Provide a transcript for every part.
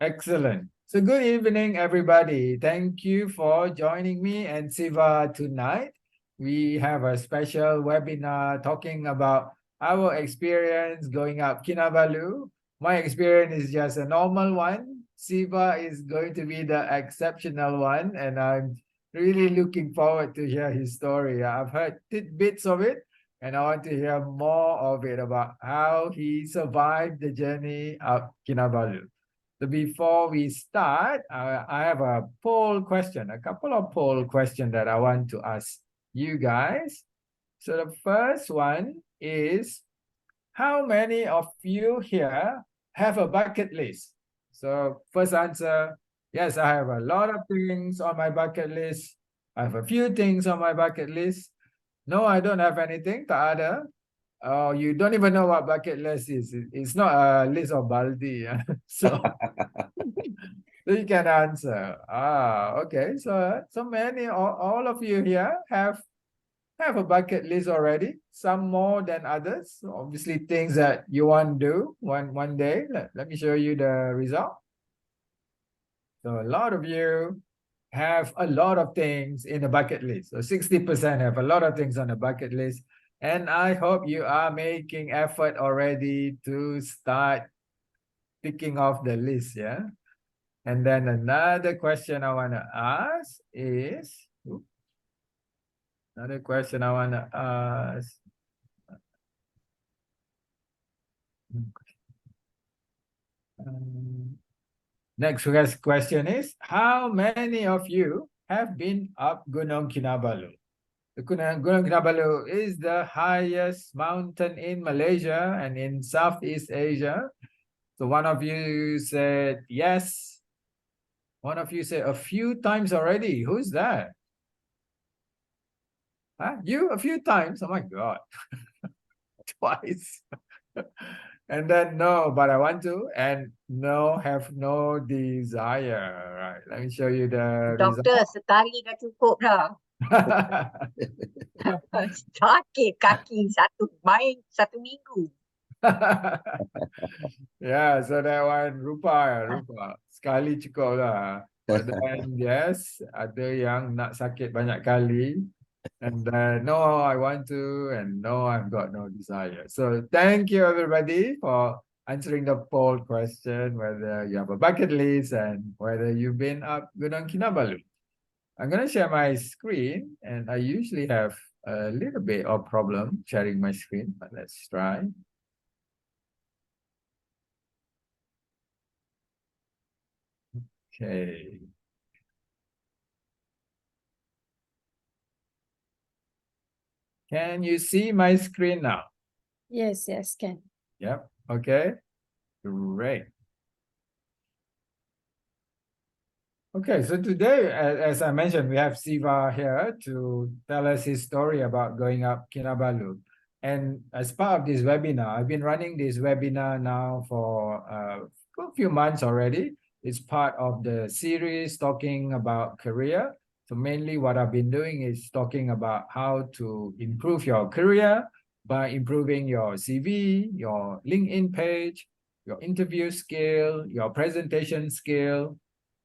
Excellent. So good evening, everybody. Thank you for joining me and Siva tonight. We have a special webinar talking about our experience going up Kinabalu. My experience is just a normal one. Siva is going to be the exceptional one, and I'm really looking forward to hear his story. I've heard tidbits of it, and I want to hear more of it about how he survived the journey up Kinabalu. So before we start, I have a poll question, a couple of poll questions that I want to ask you guys. So the first one is, how many of you here have a bucket list? So first answer, yes, I have a lot of things on my bucket list. I have a few things on my bucket list. No, I don't have anything. Tak ada. Oh, you don't even know what bucket list is. It's not a list of baldi. So you can answer. Okay. So many, all of you here have a bucket list already. Some more than others. Obviously, things that you want to do one day. Let me show you the result. So a lot of you have a lot of things in the bucket list. So 60% have a lot of things on the bucket list. And I hope you are making effort already to start ticking off the list, yeah? And then another question I want to ask is, another question I want to ask. Next question is, how many of you have been up Gunung Kinabalu? The Gunung Kinabalu is the highest mountain in Malaysia and in Southeast Asia. So one of you said yes. One of you said a few times already. Who's that? Huh? You a few times? Oh my God. Twice. And then no, but I want to, and no, have no desire. Right. Let me show you the Doktor, sekali dah cukup dah. Sakit kaki main satu minggu. Yeah, so that one rupa. Sekali cukup lah. But then yes, ada yang nak sakit banyak kali. And no, I want to, and no, I've got no desire. So thank you everybody for answering the poll question, whether you have a bucket list and whether you've been up Gunung Kinabalu. I'm going to share my screen, and I usually have a little bit of problem sharing my screen, but let's try. Okay. Can you see my screen now? Yes, can. Yep. Okay. Great. Okay, so today, as I mentioned, we have Siva here to tell us his story about going up Kinabalu. And as part of this webinar, I've been running this webinar now for a few months already. It's part of the series talking about career. So mainly what I've been doing is talking about how to improve your career by improving your CV, your LinkedIn page, your interview skill, your presentation skill,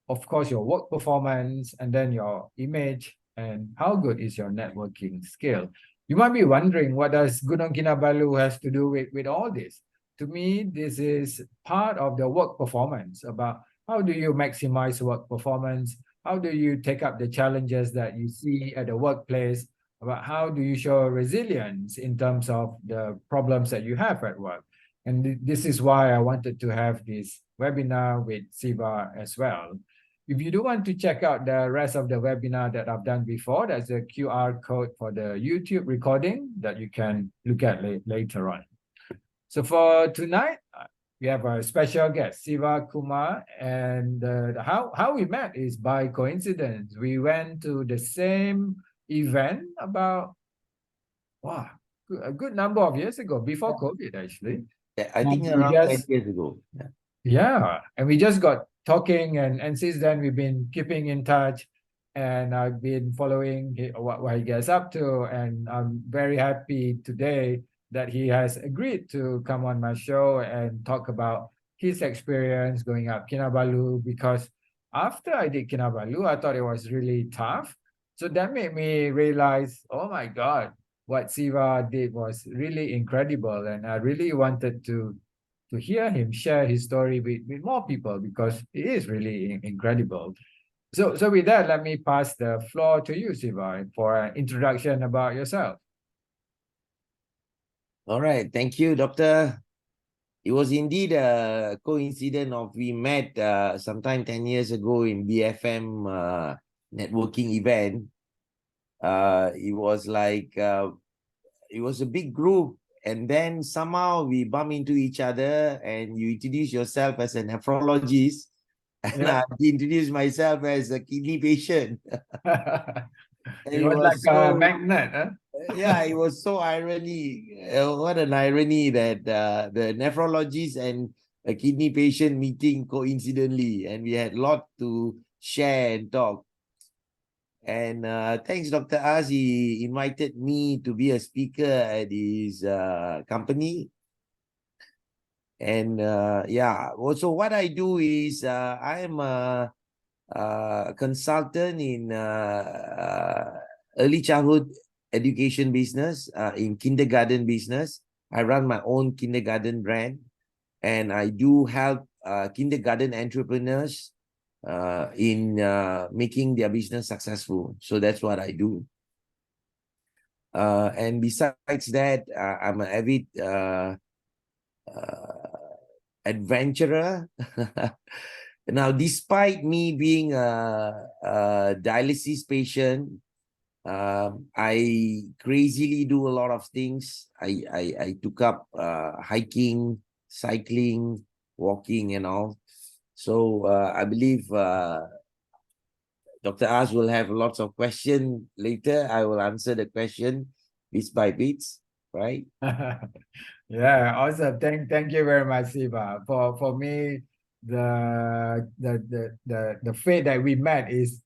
of course, your work performance, and then your image, and how good is your networking skill. You might be wondering, what does Gunung Kinabalu has to do with all this? To me, this is part of the work performance, about how do you maximize work performance? How do you take up the challenges that you see at the workplace? About how do you show resilience in terms of the problems that you have at work? And this is why I wanted to have this webinar with Siva as well. If you do want to check out the rest of the webinar that I've done before, there's a QR code for the YouTube recording that you can look at later on. So for tonight, we have a special guest, Siva Kumar, and how we met is by coincidence. We went to the same event about, a good number of years ago, before COVID actually. Yeah, I think around 10 years ago. Yeah, and we just got talking, and since then we've been keeping in touch, and I've been following what he gets up to, and I'm very happy today that he has agreed to come on my show and talk about his experience going up Kinabalu, because after I did Kinabalu, I thought it was really tough. So that made me realize, oh my God, what Siva did was really incredible. And I really wanted to hear him share his story with more people, because it is really incredible. So with that, let me pass the floor to you, Siva, for an introduction about yourself. All right. Thank you, Doctor. It was indeed a coincidence of we met sometime 10 years ago in BFM networking event. It was like, it was a big group. And then somehow we bump into each other and you introduce yourself as a nephrologist. And Yeah. I introduced myself as a kidney patient. It was like a magnet, huh? Yeah, it was so irony. What an irony that the nephrologist and a kidney patient meeting coincidentally, and we had a lot to share and talk. And thanks, Dr. Az, he invited me to be a speaker at his company. And yeah, also what I do is I am a consultant in early childhood education business, in kindergarten business. I run my own kindergarten brand, and I do help kindergarten entrepreneurs in making their business successful. So that's what I do. And besides that, I'm an avid adventurer. Now, despite me being a dialysis patient, I crazily do a lot of things. I took up hiking, cycling, walking, and all. So I believe Dr. Az will have lots of questions later. I will answer the question bits by bits, right? Yeah, awesome. Thank you very much, Siva. For me, the fate that we met is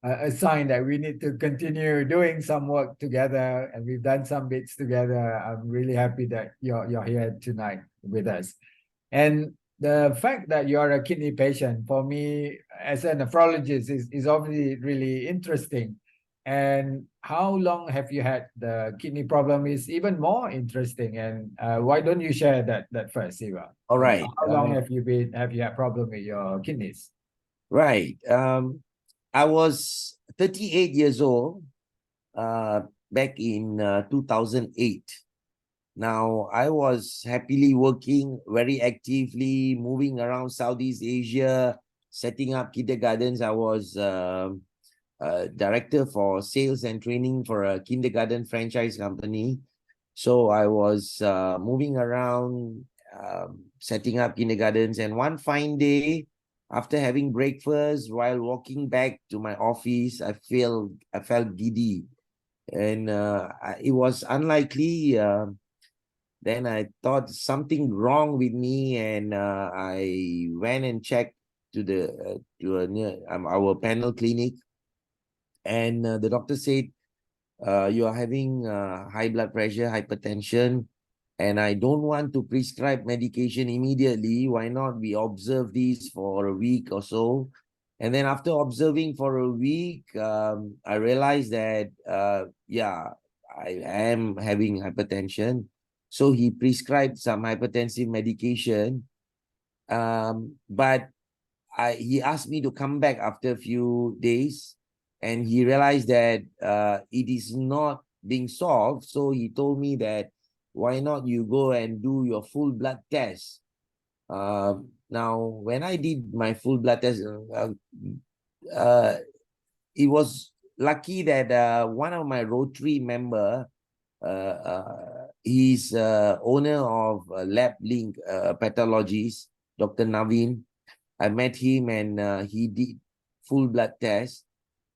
a sign that we need to continue doing some work together, and we've done some bits together. I'm really happy that you're here tonight with us. And the fact that you're a kidney patient, for me as a nephrologist, is obviously really interesting. And how long have you had the kidney problem is even more interesting. And why don't you share that first, Siva? All right. How long have you had problem with your kidneys? Right. I was 38 years old back in 2008. Now, I was happily working very actively, moving around Southeast Asia, setting up kindergartens. I was director for sales and training for a kindergarten franchise company. So I was moving around, setting up kindergartens. And one fine day, after having breakfast, while walking back to my office, I felt giddy. And it was unlikely. Then I thought something wrong with me, and I went and checked to our panel clinic, and the doctor said, you are having high blood pressure, hypertension, and I don't want to prescribe medication immediately. Why not we observe this for a week or so? And then after observing for a week, I realized that, yeah, I am having hypertension. So he prescribed some hypertensive medication. But he asked me to come back after a few days, and he realized that it is not being solved. So he told me that, why not you go and do your full blood test? Now, when I did my full blood test, it was lucky that one of my Rotary member, he's owner of Lab Link Pathologist, Dr. Naveen. I met him, and he did full blood test,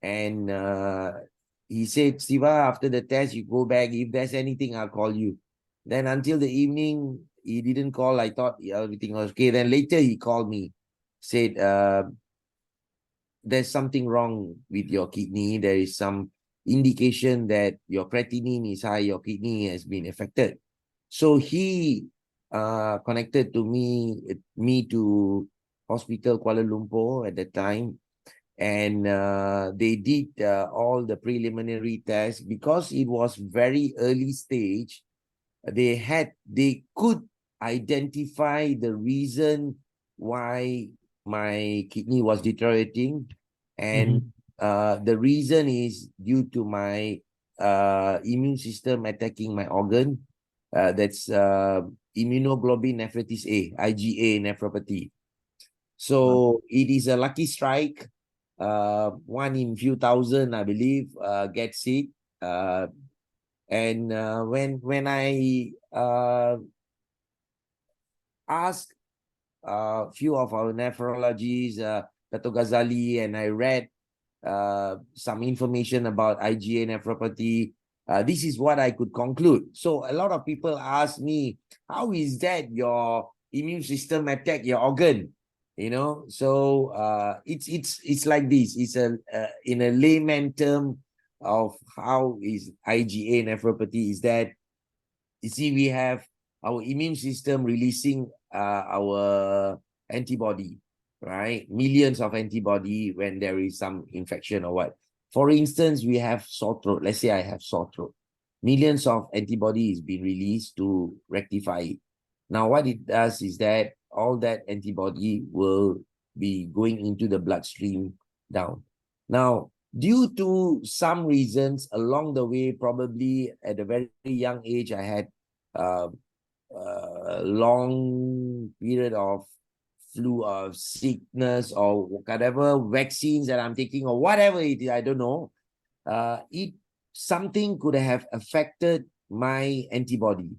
and he said, Siva, after the test, you go back. If there's anything, I'll call you. Then until the evening, he didn't call. I thought everything was okay. Then later he called me, said, there's something wrong with your kidney. There is some indication that your creatinine is high, your kidney has been affected. So he connected to me to Hospital Kuala Lumpur at that time. And they did all the preliminary tests. Because it was very early stage, they could identify the reason why my kidney was deteriorating. And the reason is due to my immune system attacking my organ. That's immunoglobulin nephritis A, IgA nephropathy. So it is a lucky strike. One in few thousand, I believe, gets it. And when I asked a few of our nephrologists, Dr. Ghazali, and I read some information about IgA nephropathy, this is what I could conclude. So a lot of people ask me, how is that your immune system attack your organ? So it's like this. It's in a layman term of how is IgA nephropathy is that, you see, we have our immune system releasing our antibody, right? Millions of antibody when there is some infection or what. For instance, we have sore throat. Let's say I have sore throat. Millions of antibody is being released to rectify it. Now, what it does is that all that antibody will be going into the bloodstream down. Now, due to some reasons along the way, probably at a very young age, I had a long period of flu or sickness or whatever vaccines that I'm taking or whatever it is, I don't know. Something could have affected my antibody.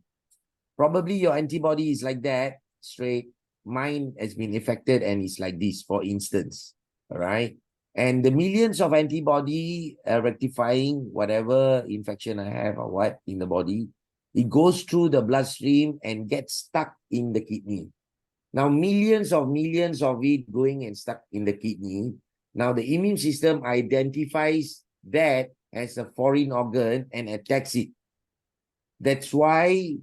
Probably your antibody is like that, straight. Mine has been affected and it's like this, for instance. All right. And the millions of antibody rectifying whatever infection I have or what in the body, it goes through the bloodstream and gets stuck in the kidney. Now, millions of it going and stuck in the kidney. Now, the immune system identifies that as a foreign organ and attacks it. That's why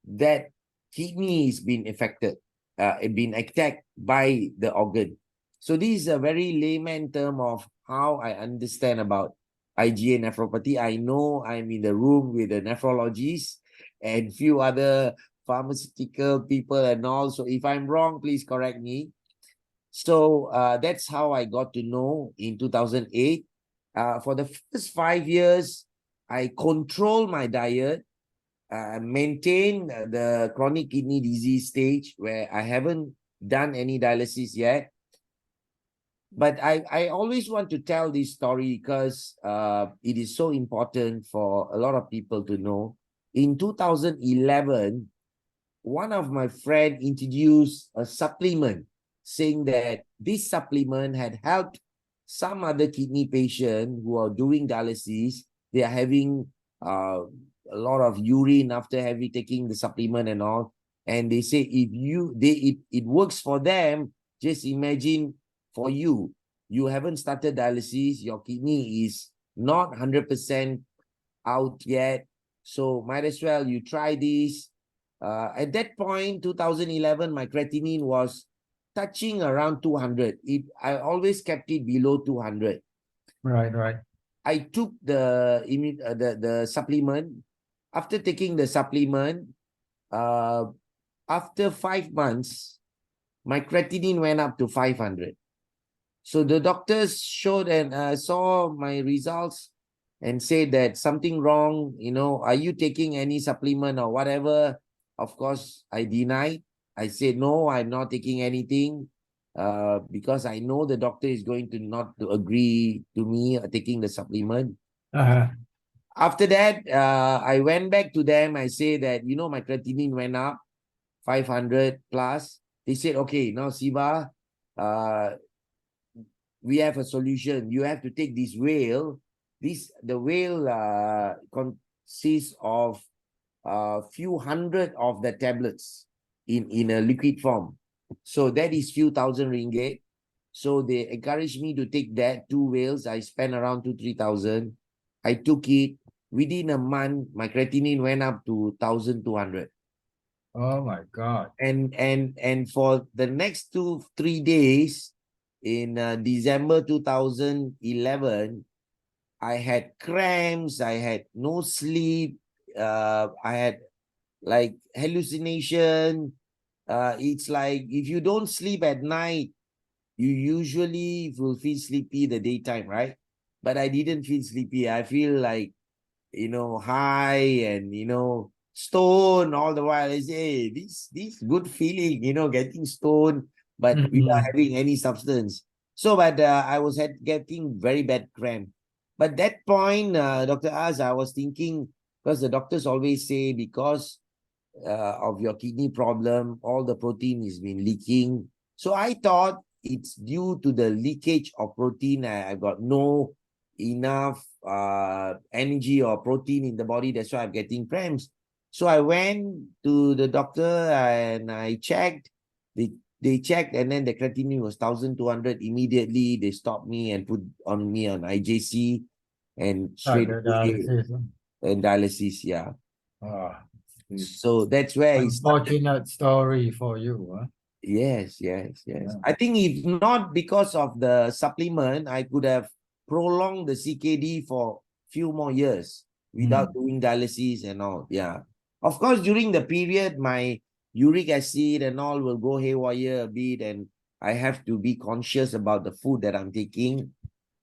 that kidney is being affected, been attacked by the organ. So this is a very layman term of how I understand about IgA nephropathy. I know I'm in the room with the nephrologist and few other pharmaceutical people and all. So if I'm wrong, please correct me. So that's how I got to know in 2008. For the first 5 years, I control my diet, maintain the chronic kidney disease stage where I haven't done any dialysis yet. But I always want to tell this story because it is so important for a lot of people to know. In 2011, one of my friends introduced a supplement saying that this supplement had helped some other kidney patient who are doing dialysis. They are having a lot of urine after taking the supplement and all. And they say it works for them. Just imagine for you haven't started dialysis, your kidney is not 100% out yet. So might as well you try this. At that point, 2011, my creatinine was touching around 200. I always kept it below 200. Right. I took the supplement. After taking the supplement, after 5 months, my creatinine went up to 500. So the doctors showed and saw my results and said that something wrong, are you taking any supplement or whatever? Of course, I denied. I said, no, I'm not taking anything because I know the doctor is going to not to agree to me taking the supplement. After that, I went back to them. I say that, my creatinine went up 500 plus. They said, okay, now Siva, we have a solution. You have to take this whale. The whale consists of a few hundred of the tablets in a liquid form. So that is few thousand ringgit. So they encouraged me to take that 2 whales. I spent around 2,000-3,000. I took it. Within a month, my creatinine went up to 1,200. Oh my God. And for the next 2-3 days in December 2011, I had cramps, I had no sleep, I had like hallucination. It's like if you don't sleep at night, you usually will feel sleepy the daytime, right? But I didn't feel sleepy. I feel like, high and, stone all the while. I say, hey, this good feeling, getting stoned, but without Mhm. having any substance. So, but I was getting very bad cramp. But that point, Dr. Az, I was thinking, because the doctors always say, because of your kidney problem, all the protein is been leaking. So I thought it's due to the leakage of protein. I got no enough energy or protein in the body. That's why I'm getting cramps. So I went to the doctor and I checked. They checked, and then the creatinine was 1,200. Immediately they stopped me and put on me on IJC and straight The away dialysis. and dialysis. Yeah. Oh, it's So that's where it started. unfortunate story for you, huh? Yes, yes, yes. Yeah. I think if not because of the supplement, I could have prolonged the CKD for few more years without doing dialysis and all. Yeah. Of course, during the period, my uric acid and all will go haywire a bit, and I have to be conscious about the food that I'm taking.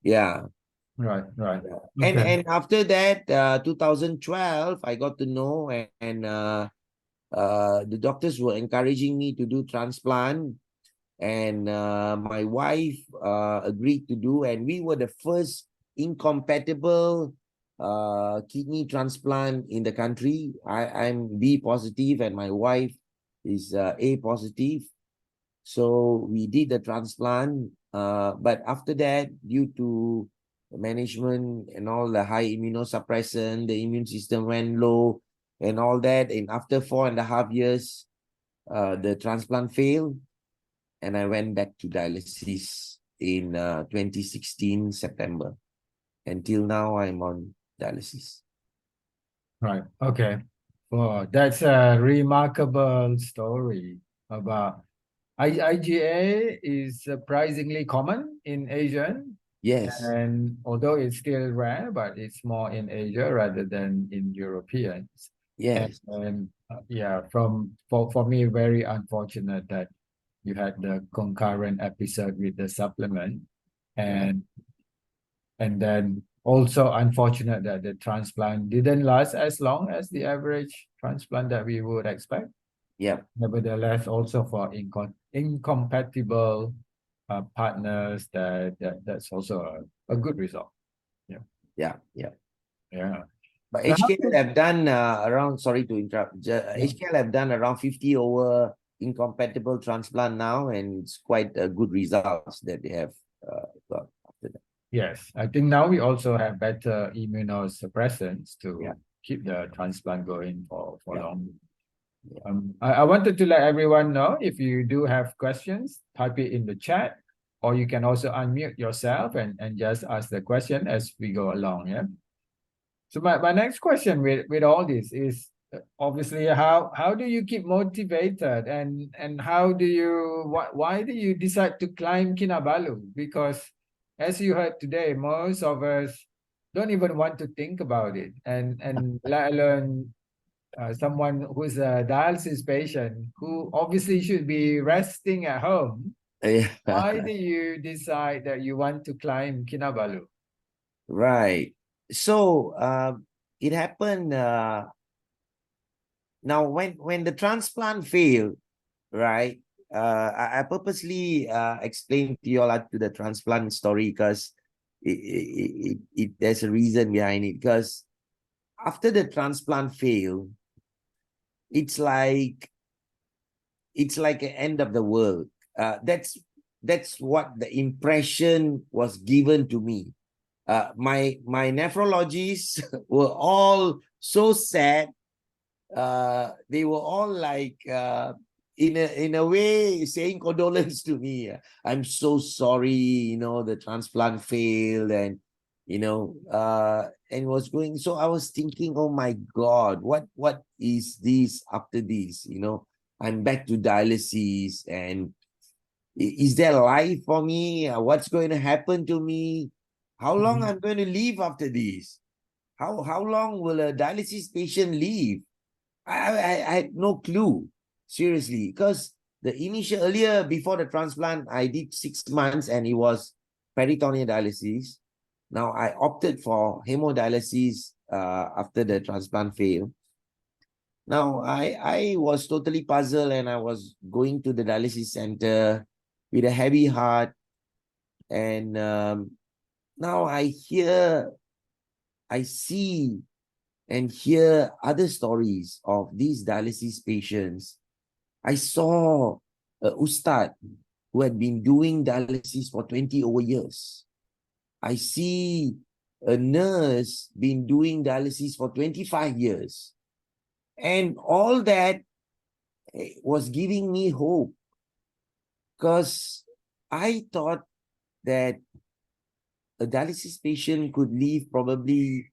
Yeah. Right, right. And Okay. and after that, 2012, I got to know, and the doctors were encouraging me to do transplant, and my wife agreed to do, and we were the first incompatible kidney transplant in the country. I'm B positive and my wife is A positive. So we did the transplant, but after that, due to the management and all the high immunosuppressant, the immune system went low and all that. And after 4.5 years, the transplant failed, and I went back to dialysis in 2016 September. Until now, I'm on dialysis. Right. Okay. Well, that's a remarkable story about IgA is surprisingly common in Asian, Yes, and although it's still rare, but it's more in Asia rather than in Europeans. yes, And yeah, for me, very unfortunate that you had the concurrent episode with the supplement, right. and then also unfortunate that the transplant didn't last as long as the average transplant that we would expect. Yeah, Nevertheless, also for incompatible partners, that's also a good result. Yeah, yeah, yeah. yeah. But So how HKL have done around, sorry to interrupt, yeah. HKL have done around 50 over incompatible transplant now, and it's quite a good results that they have got after that. Yes, I think now we also have better immunosuppressants Yeah, to keep the transplant going for yeah, long. yeah. I wanted to let everyone know, if you do have questions, type it in the chat, or you can also unmute yourself and just ask the question as we go along. Yeah. So my next question with all this is obviously how do you keep motivated, and how do you why do you decide to climb Kinabalu? Because as you heard today, most of us don't even want to think about it, and let alone someone who's a dialysis patient who obviously should be resting at home. Yeah. Why do you decide that you want to climb Kinabalu? Right. So it happened now when the transplant failed, right? I purposely explained to you all to the transplant story because there's a reason behind it. Because after the transplant failed, it's like an end of the world. That's what the impression was given to me. My nephrologists were all so sad. They were all like in a way saying condolence to me. I'm so sorry, the transplant failed, and and was going. So I was thinking, oh my God, what is this after this? I'm back to dialysis, and is there life for me? What's going to happen to me? How long I'm going to live after this? How long will a dialysis patient live? I had no clue, seriously, because the initial earlier before the transplant, I did 6 months and it was peritoneal dialysis. Now I opted for hemodialysis after the transplant failed. Now I was totally puzzled, and I was going to the dialysis center with a heavy heart, and now I see and hear other stories of these dialysis patients. I saw a ustad who had been doing dialysis for 20 over years. I see a nurse been doing dialysis for 25 years. And all that was giving me hope, because I thought that a dialysis patient could live probably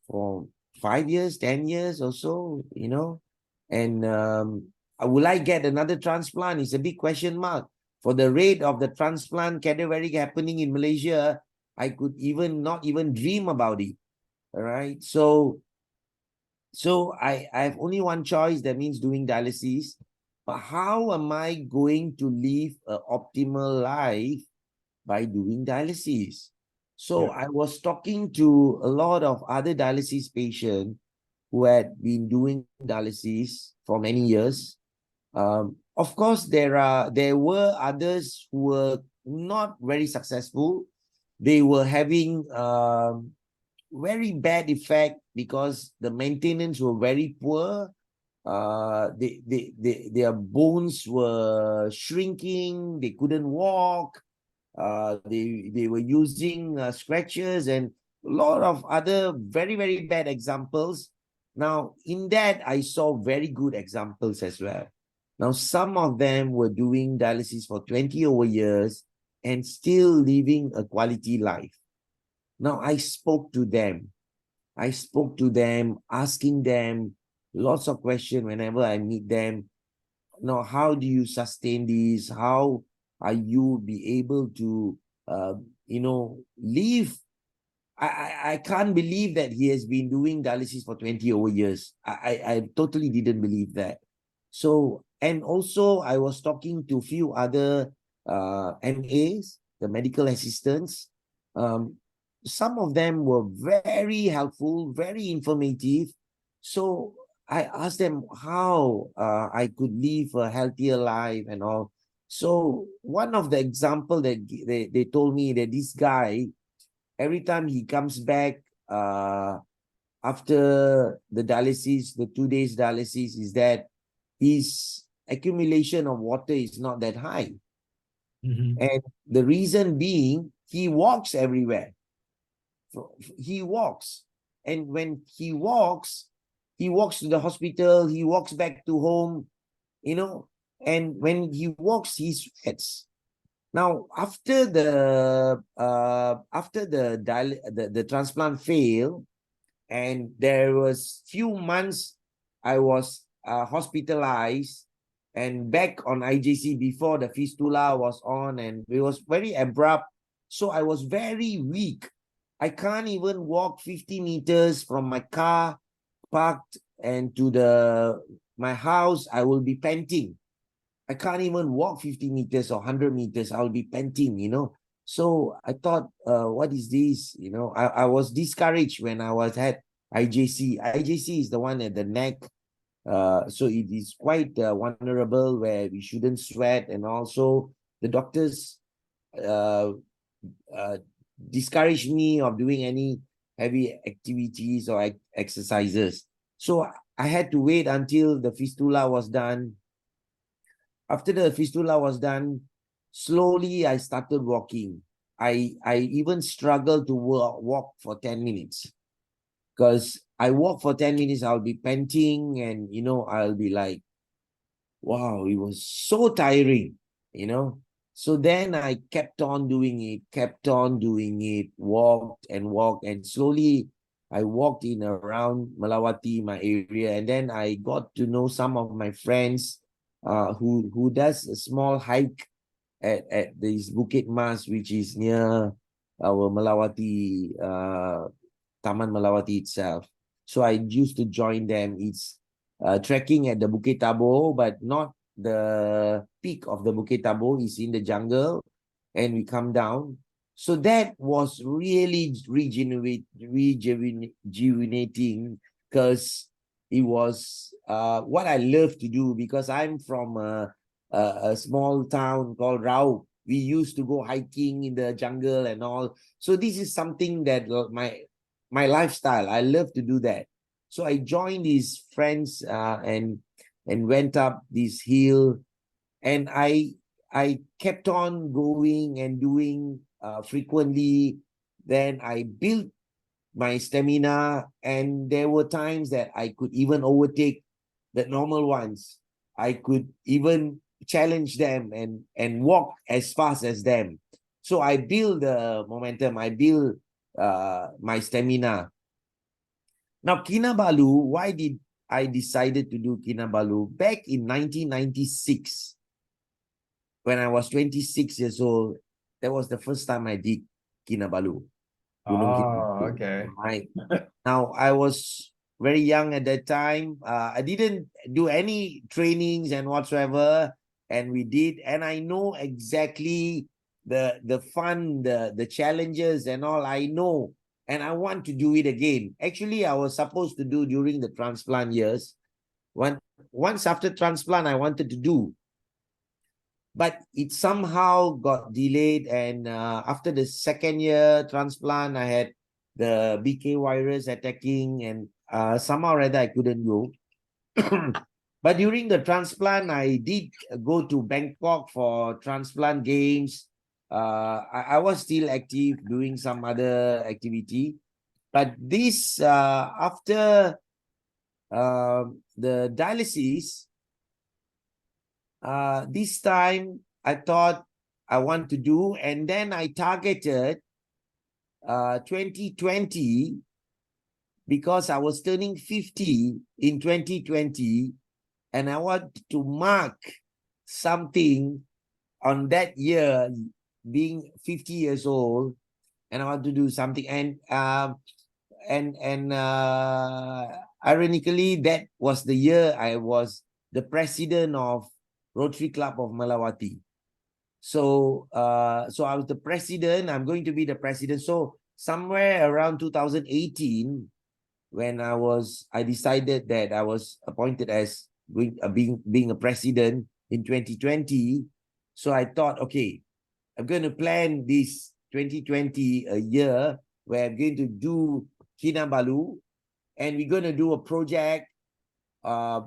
for 5 years, 10 years or so, and will I get another transplant? It's a big question mark. For the rate of the transplant cadaveric happening in Malaysia, I could not even dream about it. All right. So I have only one choice, that means doing dialysis. But how am I going to live an optimal life by doing dialysis? So I was talking to a lot of other dialysis patients who had been doing dialysis for many years. Of course, there were others who were not very successful. They were having very bad effect because the maintenance were very poor. Their bones were shrinking. They couldn't walk. They were using scratchers and a lot of other very, very bad examples. Now, in that, I saw very good examples as well. Now, some of them were doing dialysis for 20 over years and still living a quality life. Now, I spoke to them, asking them lots of questions whenever I meet them. Now, how do you sustain this? How are you be able to, live? I can't believe that he has been doing dialysis for 20 over years. I totally didn't believe that. So, and also I was talking to a few other MAs, the medical assistants. Some of them were very helpful, very informative. So I asked them how I could live a healthier life and all. So one of the example that they told me that this guy, every time he comes back after the dialysis, the 2 days dialysis, is that his accumulation of water is not that high. And the reason being, he walks everywhere. He walks. And when he walks to the hospital, he walks back to home, and when he walks, he sweats. Now, after the transplant failed, and there was few months I was hospitalized and back on IJC before the fistula was on, and it was very abrupt. So I was very weak. I can't even walk 50 meters from my car parked and to my house. I will be panting. I can't even walk 50 meters or 100 meters. I'll be panting, So I thought, what is this? I was discouraged when I was at IJC. IJC is the one at the neck. So it is quite vulnerable, where we shouldn't sweat. And also the doctors discouraged me of doing any heavy activities or exercises. So I had to wait until the fistula was done. After the fistula was done, slowly I started walking. I even struggled to walk for 10 minutes. Because I walk for 10 minutes, I'll be panting, and, I'll be like, wow, it was so tiring, So then I kept on doing it, walked, and slowly I walked in around Malawati, my area, and then I got to know some of my friends who does a small hike at this Bukit Mas, which is near our Malawati, Taman Malawati itself. So I used to join them. It's trekking at the Bukit Tabo, but not the peak of the Bukit Tabo. Is in the jungle, and we come down. So that was really rejuvenating, because it was what I love to do, because I'm from a small town called Rao. We used to go hiking in the jungle and all. So this is something that my lifestyle. I love to do that. So I joined these friends and went up this hill, and I kept on going and doing frequently. Then I built my stamina, and there were times that I could even overtake the normal ones. I could even challenge them and walk as fast as them. So I build the momentum. I build my stamina. Now, Kinabalu, why did I decided to do Kinabalu? Back in 1996, when I was 26 years old, that was the first time I did Kinabalu. Gunung Oh, Kinabalu. okay. Right. Now, I was very young at that time. I didn't do any trainings and whatsoever, and we did. And I know exactly the fun, the challenges and all. I know, and I want to do it again. Actually, I was supposed to do during the transplant years. Once after transplant, I wanted to do, but it somehow got delayed. And after the second year transplant, I had the BK virus attacking, and somehow or other I couldn't go. But during the transplant, I did go to Bangkok for transplant games. I was still active doing some other activity. But this, after the dialysis, this time I thought I want to do, and then I targeted 2020, because I was turning 50 in 2020, and I want to mark something on that year, being 50 years old, and I want to do something. And ironically, that was the year I was the president of Rotary Club of Malawati. So so I was the president. I'm going to be the president. So somewhere around 2018, when I decided that I was appointed as being a president in 2020. So I thought, okay, I'm going to plan this 2020 a year where I'm going to do Kinabalu, and we're going to do a project, a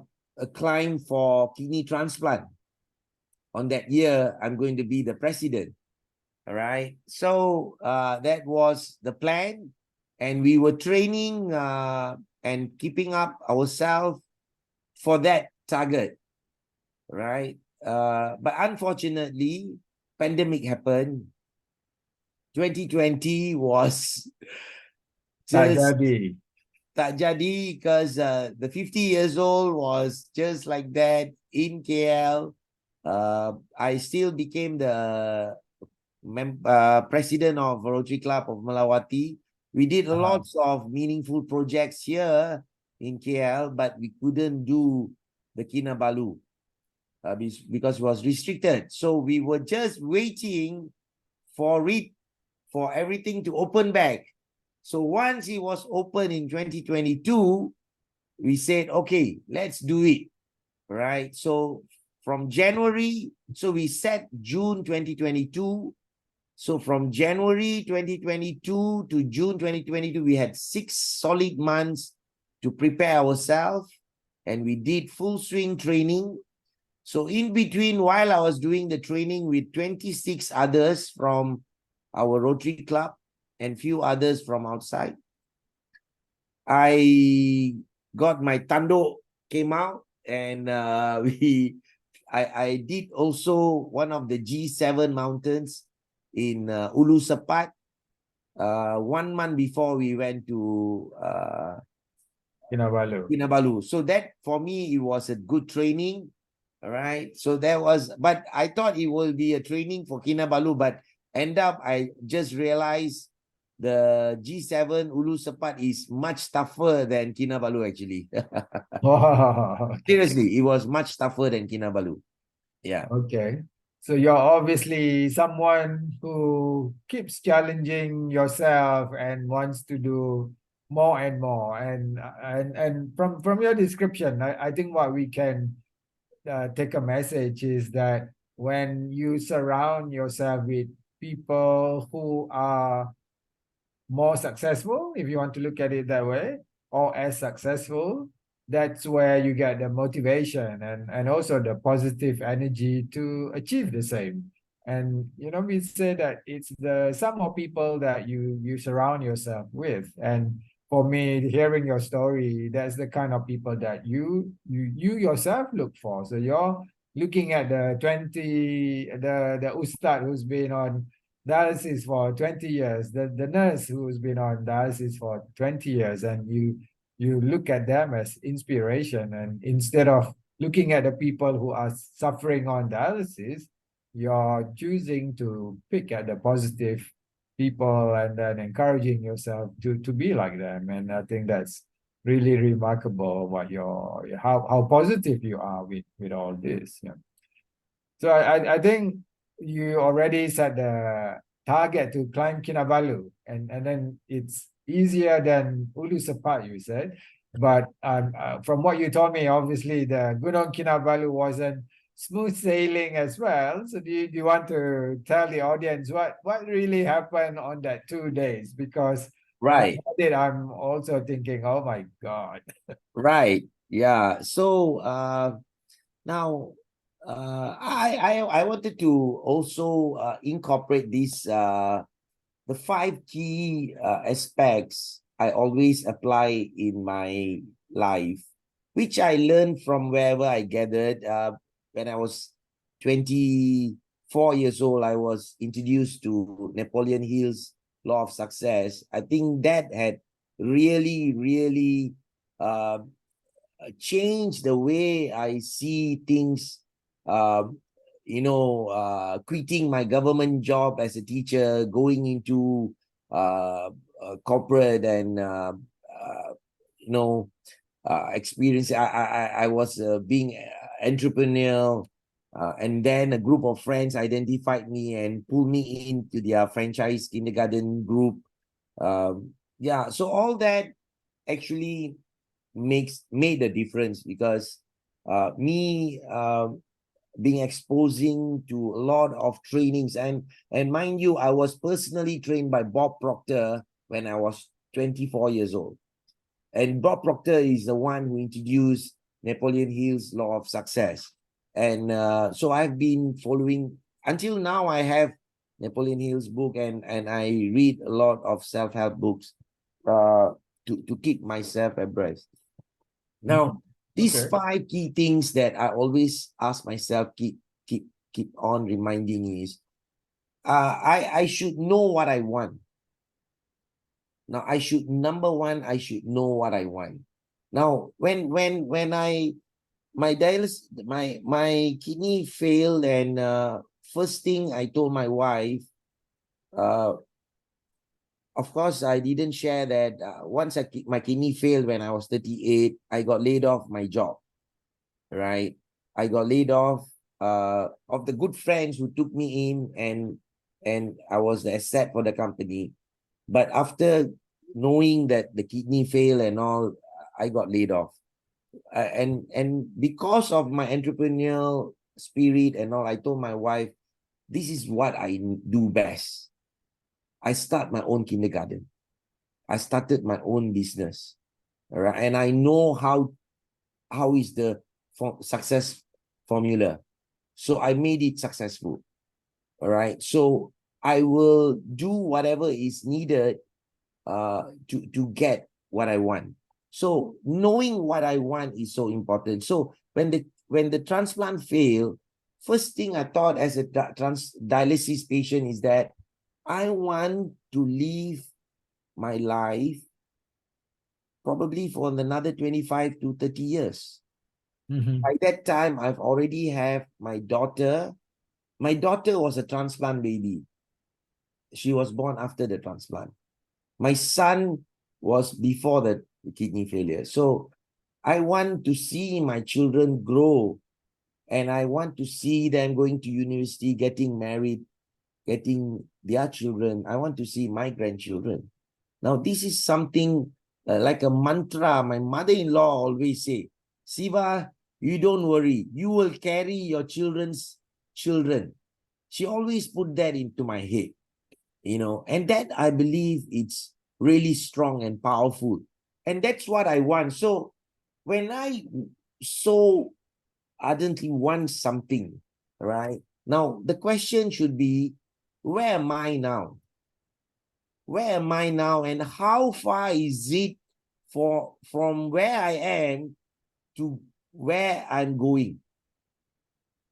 climb for kidney transplant. On that year, I'm going to be the president. All right. So that was the plan. And we were training and keeping up ourselves for that target. Right. But unfortunately, pandemic happened. 2020 was Tak just jadi. tak jadi, because the 50 years old was just like that in KL. I still became the president of Rotary Club of Malawati. We did lots of meaningful projects here in KL, but we couldn't do the Kinabalu because it was restricted. So we were just waiting for everything to open back. So once it was open in 2022, we said, okay, let's do it. Right. So from January, so we set June 2022. So from January 2022 to June 2022, we had 6 solid months to prepare ourselves, and we did full swing training. So in between, while I was doing the training with 26 others from our Rotary Club and few others from outside, I got my tando came out, and I did also one of the G7 mountains in Ulu Sepat. 1 month before we went to Kinabalu. Kinabalu. So that for me, it was a good training. All right. So there was, but I thought it will be a training for Kinabalu, but end up I just realized the G7 Ulu Sepat is much tougher than Kinabalu actually. Oh, okay. Seriously, it was much tougher than Kinabalu. Yeah. Okay. So you're obviously someone who keeps challenging yourself and wants to do more and more. And from your description, I think what we can take a message is that when you surround yourself with people who are more successful, if you want to look at it that way, or as successful, that's where you get the motivation and also the positive energy to achieve the same. And we say that it's the sum of people that you surround yourself with. And for me, hearing your story, that's the kind of people that you yourself look for. So you're looking at the ustad who's been on dialysis for 20 years, the nurse who's been on dialysis for 20 years, and you look at them as inspiration. And instead of looking at the people who are suffering on dialysis, you're choosing to pick at the positive people and then encouraging yourself to be like them. And I think that's really remarkable what how positive you are with all this. Yeah. So I think you already set the target to climb Kinabalu, and then it's easier than Ulu Sepat, you said. But from what you told me, obviously the Gunung Kinabalu wasn't smooth sailing as well. So do you want to tell the audience what really happened on that 2 days? Because when I Right. heard it, I'm also thinking, oh my God. Right. Yeah. So now I wanted to also incorporate this the 5 key aspects I always apply in my life, which I learned from wherever I gathered. When I was 24 years old, I was introduced to Napoleon Hill's Law of Success. I think that had really changed the way I see things. Quitting my government job as a teacher, going into corporate and experience. I was being entrepreneurial, and then a group of friends identified me and pulled me into their franchise kindergarten group. So all that actually made a difference, because me being exposing to a lot of trainings, and mind you, I was personally trained by Bob Proctor when I was 24 years old. And Bob Proctor is the one who introduced Napoleon Hill's Law of Success. And so I've been following until now. I have Napoleon Hill's book, and I read a lot of self-help books to keep myself abreast. Now, these Okay. 5 key things that I always ask myself, keep on reminding is, I should know what I want. Now, number one, I should know what I want. Now, when my dialysis, my kidney failed, and first thing I told my wife, of course, I didn't share that once my kidney failed when I was 38, I got laid off my job, right? I got laid off of the good friends who took me in, and I was the asset for the company. But after knowing that the kidney failed and all, I got laid off. And because of my entrepreneurial spirit and all, I told my wife, this is what I do best. I start my own kindergarten. I started my own business. All right. And I know how is the success formula. So I made it successful. All right. So I will do whatever is needed to get what I want. So knowing what I want is so important. So when when the transplant failed, first thing I thought as a dialysis patient is that I want to live my life probably for another 25 to 30 years. Mhm. By that time, I've already have my daughter. My daughter was a transplant baby. She was born after the transplant. My son was before the kidney failure. So I want to see my children grow, and I want to see them going to university, getting married, getting their children. I want to see my grandchildren. Now, this is something like a mantra my mother-in-law always say, Siva, you don't worry. You will carry your children's children. She always put that into my head, and that I believe it's really strong and powerful. And that's what I want. So when I so ardently want something, right? Now, the question should be, where am I now? Where am I now, and how far is it from where I am to where I'm going?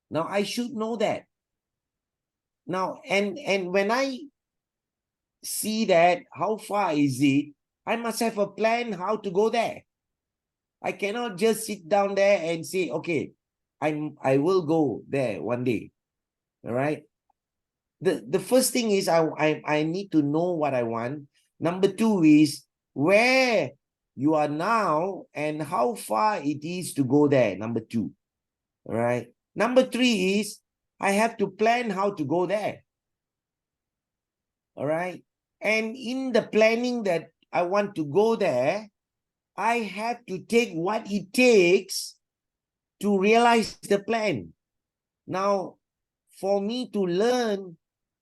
Now, I should know that. Now, and when I see that, how far is it, I must have a plan how to go there. I cannot just sit down there and say, okay, I will go there one day. All right. The first thing is I need to know what I want. Number two is where you are now and how far it is to go there. Number two. All right. Number three is I have to plan how to go there. All right. And in the planning that I want to go there, I have to take what it takes to realize the plan. Now, for me to learn,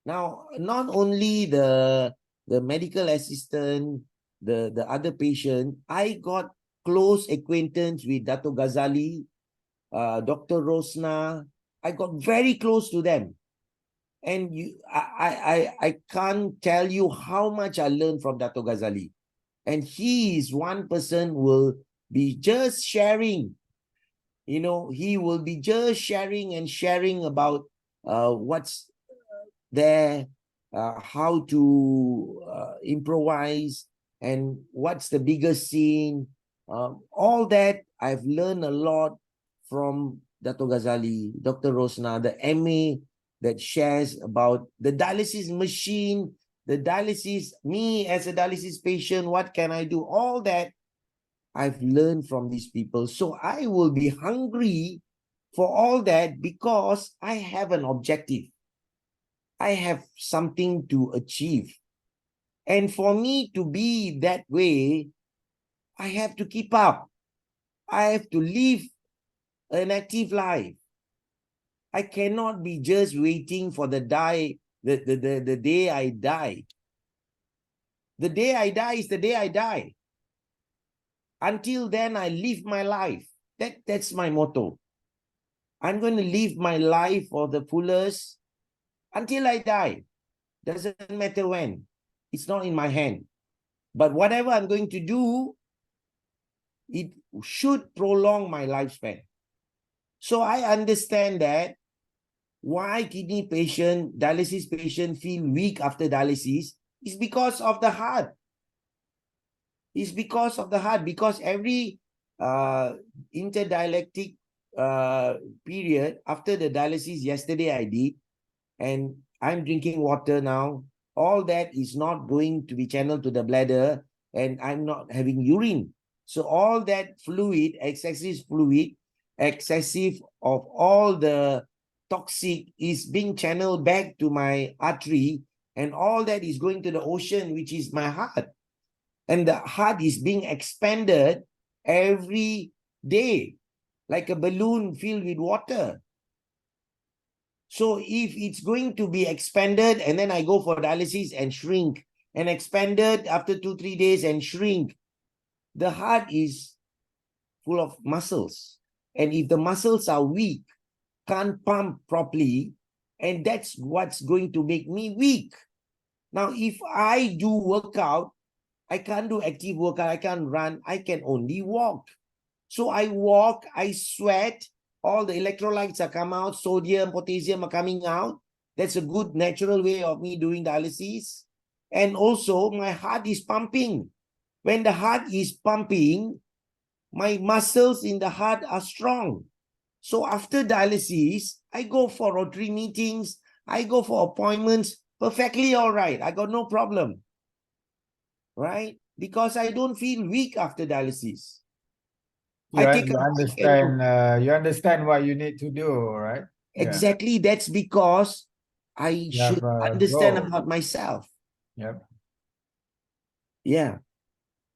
now, not only the medical assistant, the other patient, I got close acquaintance with Dato Ghazali, Dr. Rosna. I got very close to them. And I can't tell you how much I learned from Dato Ghazali. And he is one person who will be just sharing, he will be just sharing and sharing about what's there, how to improvise, and what's the biggest scene. All that I've learned a lot from Dato Ghazali, Dr. Rosna, the MA that shares about the dialysis machine, the dialysis, me as a dialysis patient, what can I do? All that I've learned from these people. So I will be hungry for all that because I have an objective. I have something to achieve. And for me to be that way, I have to keep up. I have to live an active life. I cannot be just waiting for the day I die. The day I die is the day I die. Until then, I live my life. That's my motto. I'm going to live my life for the fullest until I die. Doesn't matter when. It's not in my hand. But whatever I'm going to do, it should prolong my lifespan. So I understand that why kidney patient, dialysis patient feel weak after dialysis is because of the heart. It's because of the heart. Because every interdialectic period after the dialysis yesterday I did, and I'm drinking water now, all that is not going to be channeled to the bladder, and I'm not having urine. So all that fluid, excessive of all the toxic is being channeled back to my artery, and all that is going to the ocean, which is my heart. And the heart is being expanded every day, like a balloon filled with water. So if it's going to be expanded and then I go for dialysis and shrink, and expanded after 2-3 days and shrink, the heart is full of muscles. And if the muscles are weak, can't pump properly, and that's what's going to make me weak. Now, if I do workout, I can't do active workout, I can't run, I can only walk. So I walk, I sweat, all the electrolytes are come out, sodium, potassium are coming out. That's a good natural way of me doing dialysis. And also my heart is pumping. When the heart is pumping, my muscles in the heart are strong. So after dialysis, I go for Rotary meetings, I go for appointments, perfectly all right. I got no problem, right? Because I don't feel weak after dialysis. I take a break and you understand what you need to do, right? Yeah. exactly, that's because I You should have a understand goal. about myself. Yep. Yeah,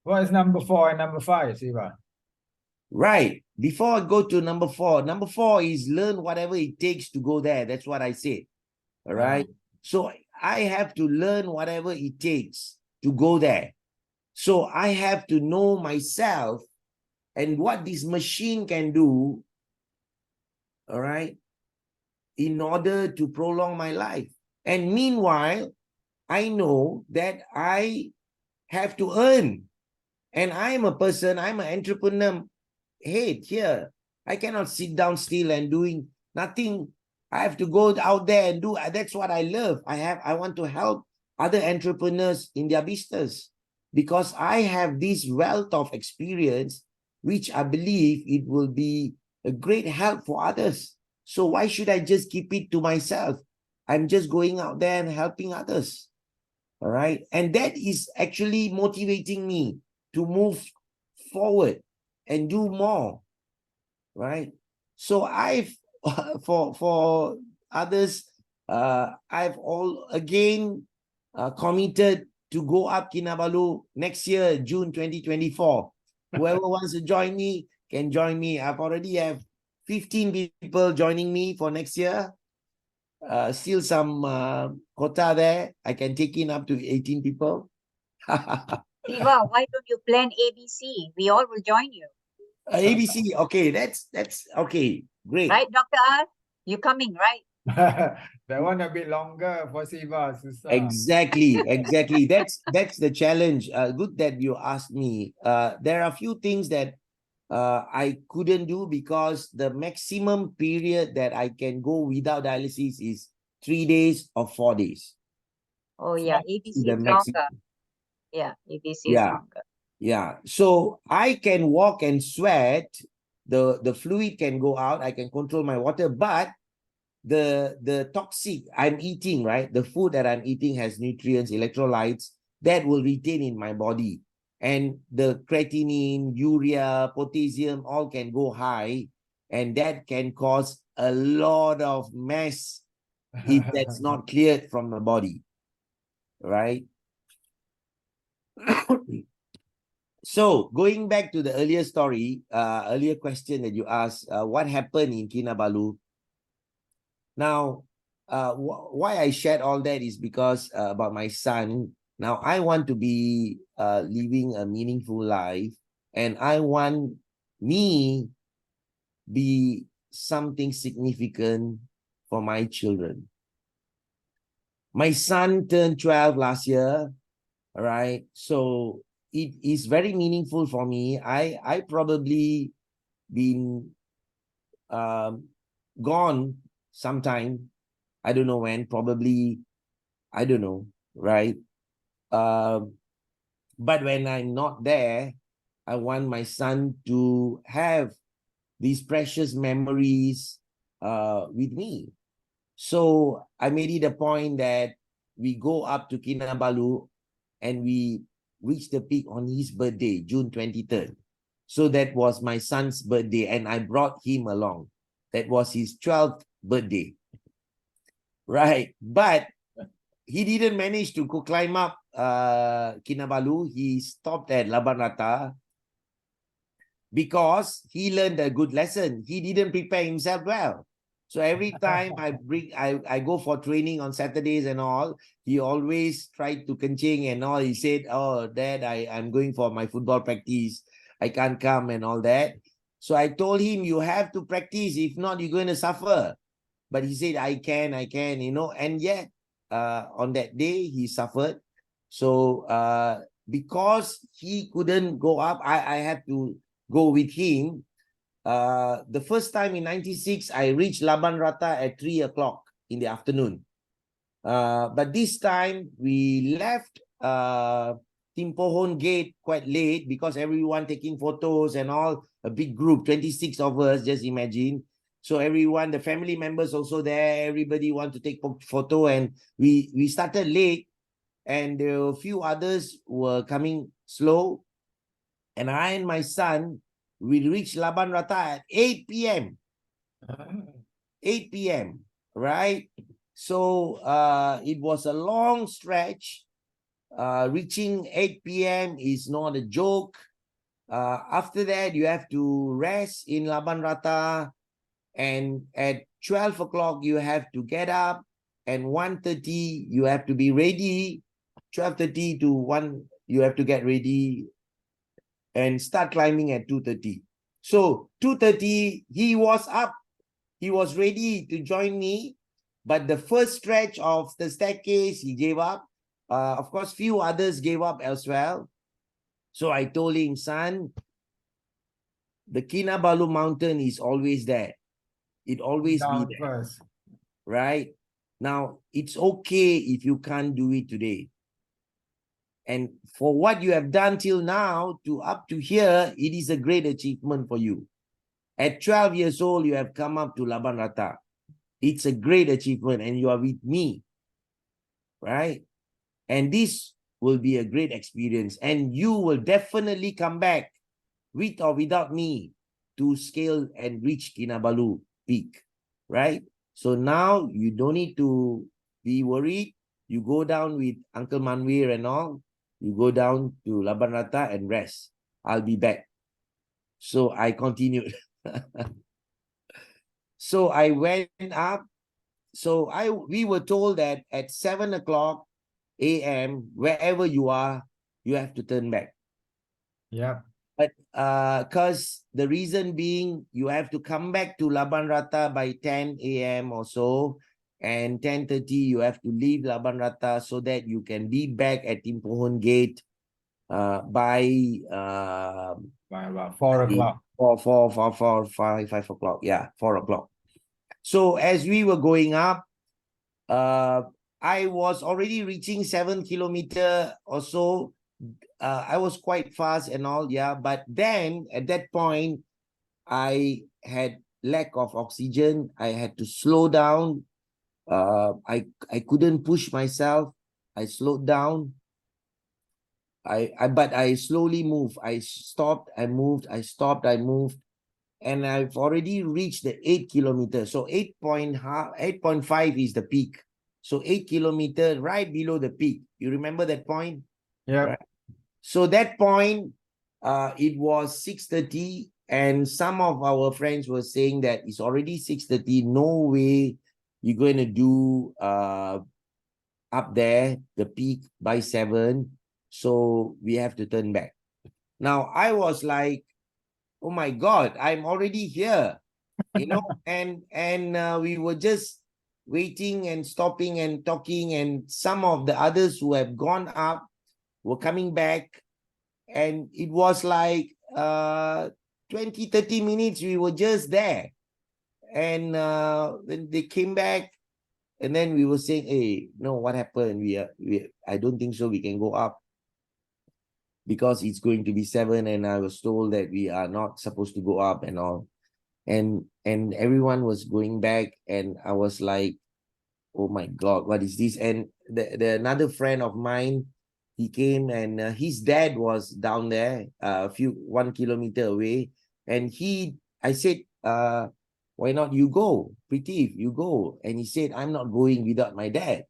What is number 4 and number 5, Siva? right. Before I go to number 4, number 4 is learn whatever it takes to go there. That's what I said. All right. So I have to learn whatever it takes to go there. So I have to know myself and what this machine can do, all right, in order to prolong my life. And meanwhile, I know that I have to earn. And I'm a person, I'm an entrepreneur head here. I cannot sit down still and doing nothing. I have to go out there and do. That's what I love. I want to help other entrepreneurs in their business because I have this wealth of experience, which I believe it will be a great help for others. So why should I just keep it to myself? I'm just going out there and helping others. All right. And that is actually motivating me to move forward and do more. Right. So I've for others, I've all again committed to go up Kinabalu next year, June 2024. Whoever wants to join me can join me. I've already have 15 people joining me for next year. Still some quota there. I can take in up to 18 people. Siva, why don't you plan ABC? We all will join you. ABC, okay, that's okay, great. Right, Dr. R? You coming, right? That one a bit longer for Siva, susah. Exactly. That's the challenge. Good that you asked me. There are a few things that I couldn't do because the maximum period that I can go without dialysis is 3 days or 4 days. Oh, yeah, ABC The is maximum. longer. Yeah, ABC is Yeah. longer. Yeah. So I can walk and sweat. The fluid can go out. I can control my water, but the toxic I'm eating, right? The food that I'm eating has nutrients, electrolytes that will retain in my body. And the creatinine, urea, potassium, all can go high. And that can cause a lot of mess if that's not cleared from the body, right? So going back to the earlier story, earlier question that you asked, what happened in Kinabalu? Now, why I shared all that is because about my son. Now, I want to be living a meaningful life, and I want me be something significant for my children. My son turned 12 last year, all right? So it is very meaningful for me. I probably been gone sometime. I don't know when, probably, I don't know, right? But when I'm not there, I want my son to have these precious memories with me. So I made it a point that we go up to Kinabalu and we reach the peak on his birthday, June 23rd. So that was my son's birthday, and I brought him along. That was his 12th birthday. Right. But he didn't manage to go climb up Kinabalu. He stopped at Labanrata because he learned a good lesson. He didn't prepare himself well. So every time I go for training on Saturdays and all, he always tried to kencing and all. He said, "Oh, Dad, I'm going for my football practice. I can't come and all that." So I told him, "You have to practice. If not, you're going to suffer." But he said, I can, and yet on that day, he suffered. So because he couldn't go up, I had to go with him. the first time in 96, I reached Laban Rata at 3 o'clock in the afternoon. But this time we left Timpohon Gate quite late because everyone taking photos and all, a big group, 26 of us, just imagine. So everyone, the family members also there, everybody want to take photo, and we started late, and there were a few others were coming slow. And I and my son, we reached Laban Rata at 8 p.m. 8 p.m. Right? So it was a long stretch. Reaching 8 p.m. is not a joke. After that, you have to rest in Laban Rata. And at 12 o'clock, you have to get up. And 1:30, you have to be ready. 12:30 to 1, you have to get ready and start climbing at 2:30. So 2:30, he was up. He was ready to join me. But the first stretch of the staircase, he gave up. Of course, few others gave up as well. So I told him, son, the Kinabalu mountain is always there. It always be Down there, first. right? Now, it's okay if you can't do it today. And for what you have done till now to up to here, it is a great achievement for you. At 12 years old, you have come up to Laban Rata. It's a great achievement, and you are with me, right? And this will be a great experience, and you will definitely come back with or without me to scale and reach Kinabalu peak, right? So now you don't need to be worried. You go down with Uncle Manwir and all. You go down to Laban Rata and rest. I'll be back. So I continued. So I went up. So we were told that at 7 o'clock a.m., wherever you are, you have to turn back. Yep. But because the reason being, you have to come back to Laban Rata by 10 a.m. or so, and 10:30 you have to leave Laban Rata so that you can be back at Timpohon Gate by By about 4 o'clock. 5 o'clock. Yeah, 4 o'clock. So as we were going up, I was already reaching 7 kilometer or so. I was quite fast and all, yeah. But then at that point, I had lack of oxygen. I had to slow down. I couldn't push myself. I slowed down. But I slowly moved. I stopped, I moved, I stopped, I moved. And I've already reached the 8 kilometers. So 8.5 is the peak. So 8 kilometers right below the peak. You remember that point? Yep. Right. So that point, it was 6:30, and some of our friends were saying that it's already 6:30. No way you're going to do up there, the peak by 7. So we have to turn back. Now, I was like, oh my God, I'm already here, and we were just waiting and stopping and talking, and some of the others who have gone up were coming back, and it was like 20-30 minutes we were just there, and when they came back, and then we were saying, hey, no, what happened? I don't think so we can go up because it's going to be 7, and I was told that we are not supposed to go up and all. And everyone was going back, and I was like, oh my God, what is this? And the another friend of mine, he came, and his dad was down there, 1 kilometer away. And I said, why not you go? Prateep, you go. And he said, I'm not going without my dad.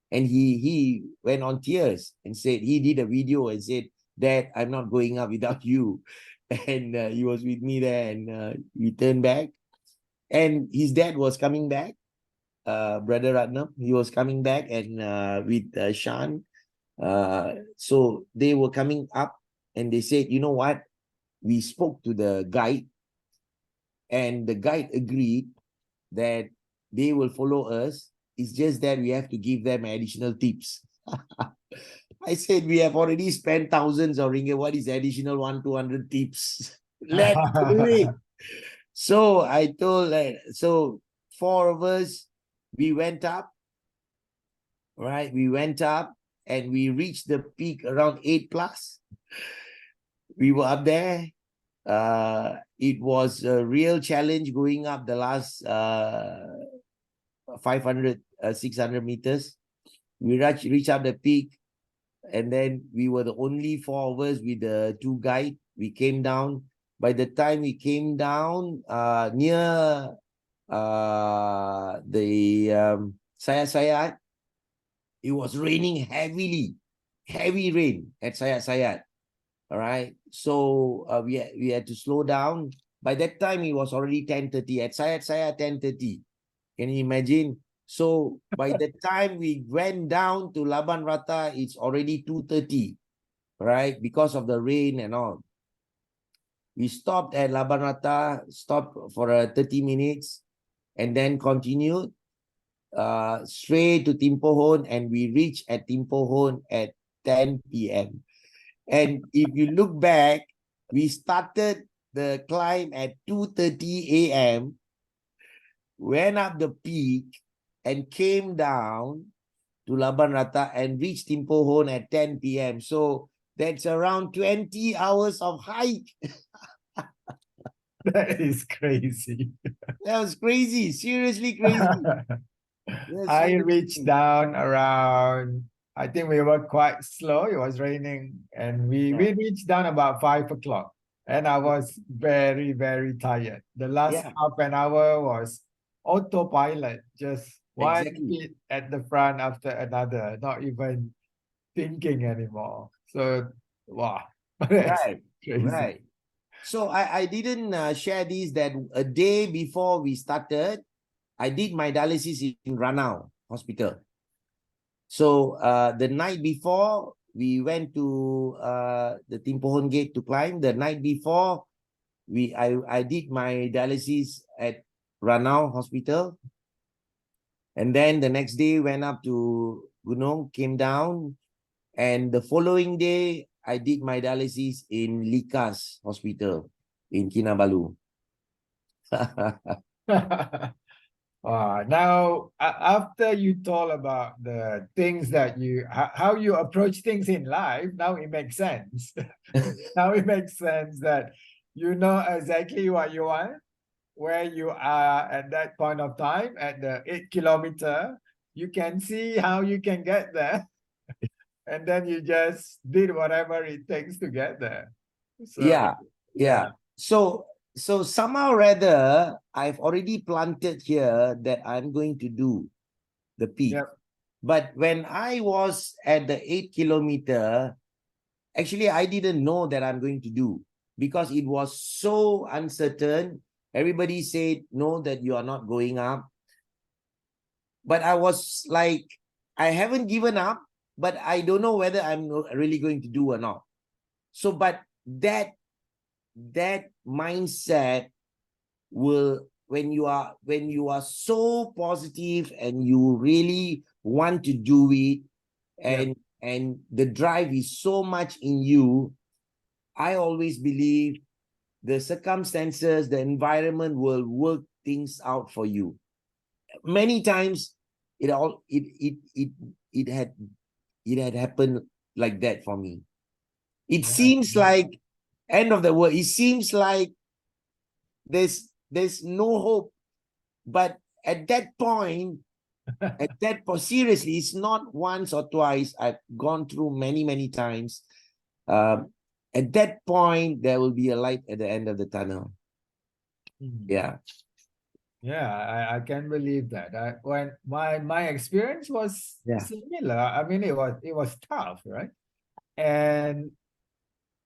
And he went on tears and said, he did a video and said, Dad, I'm not going up without you. And he was with me there, and we turned back. And his dad was coming back, Brother Ratnam. He was coming back, and with Shan. So they were coming up, and they said, you know what? We spoke to the guide, and the guide agreed that they will follow us. It's just that we have to give them additional tips. I said, we have already spent thousands of ringgit. What is additional 100-200 tips? Let's do it. So I told so four of us, we went up, right? We went up and we reached the peak around 8 plus. We were up there. It was a real challenge going up the last 500, 600 meters. We reached up the peak, and then we were the only four of us with the two guide. We came down. By the time we came down near the Sayat, it was raining heavily, heavy rain at Sayat. All right. So we had to slow down. By that time, it was already 10:30. At Sayat 10:30. Can you imagine? So by the time we went down to Laban Rata, it's already 2:30, right? Because of the rain and all. We stopped at Laban Rata, stopped for 30 minutes, and then continued straight to Timpohon, and we reached at Timpohon at 10 p.m. And if you look back, we started the climb at 2:30 a.m., went up the peak, and came down to Laban Rata and reached Timpohon at 10 p.m. So that's around 20 hours of hike. That is crazy. That was crazy. Seriously crazy. Yes, I seriously reached crazy. down around, I think we were quite slow. It was raining, and we Yeah. reached down about 5 o'clock. And I was very, very tired. The last Yeah, half an hour was autopilot, just one exactly. feet at the front after another, not even thinking anymore. So, wow, that's Right, crazy. right. So I didn't share this that a day before we started, I did my dialysis in Ranau Hospital. So the night before, we went to the Timpohon Gate to climb. The night before, I did my dialysis at Ranau Hospital. And then the next day went up to Gunung, came down. And the following day, I did my dialysis in Likas Hospital in Kinabalu. Now, after you told about the things that how you approach things in life, now it makes sense. Now it makes sense that you know exactly what you want, where you are at that point of time, at the 8 kilometer. You can see how you can get there, and then you just did whatever it takes to get there. So, Yeah, yeah. yeah. So somehow or rather, I've already planted here that I'm going to do the peak. Yep. But when I was at the 8 kilometer, actually I didn't know that I'm going to do because it was so uncertain. Everybody said no, that you are not going up. But I was like, I haven't given up, but I don't know whether I'm really going to do or not. So, but that mindset will, when you are so positive and you really want to do it, Yep. and the drive is so much in you, I always believe the circumstances, the environment will work things out for you. Many times it had happened like that for me. It seems like end of the world. It seems like there's no hope. But at that point, seriously, it's not once or twice. I've gone through many, many times. At that point, there will be a light at the end of the tunnel. Yeah. Yeah, I can believe that. When my experience was Yeah. similar. I mean, it was tough, right? And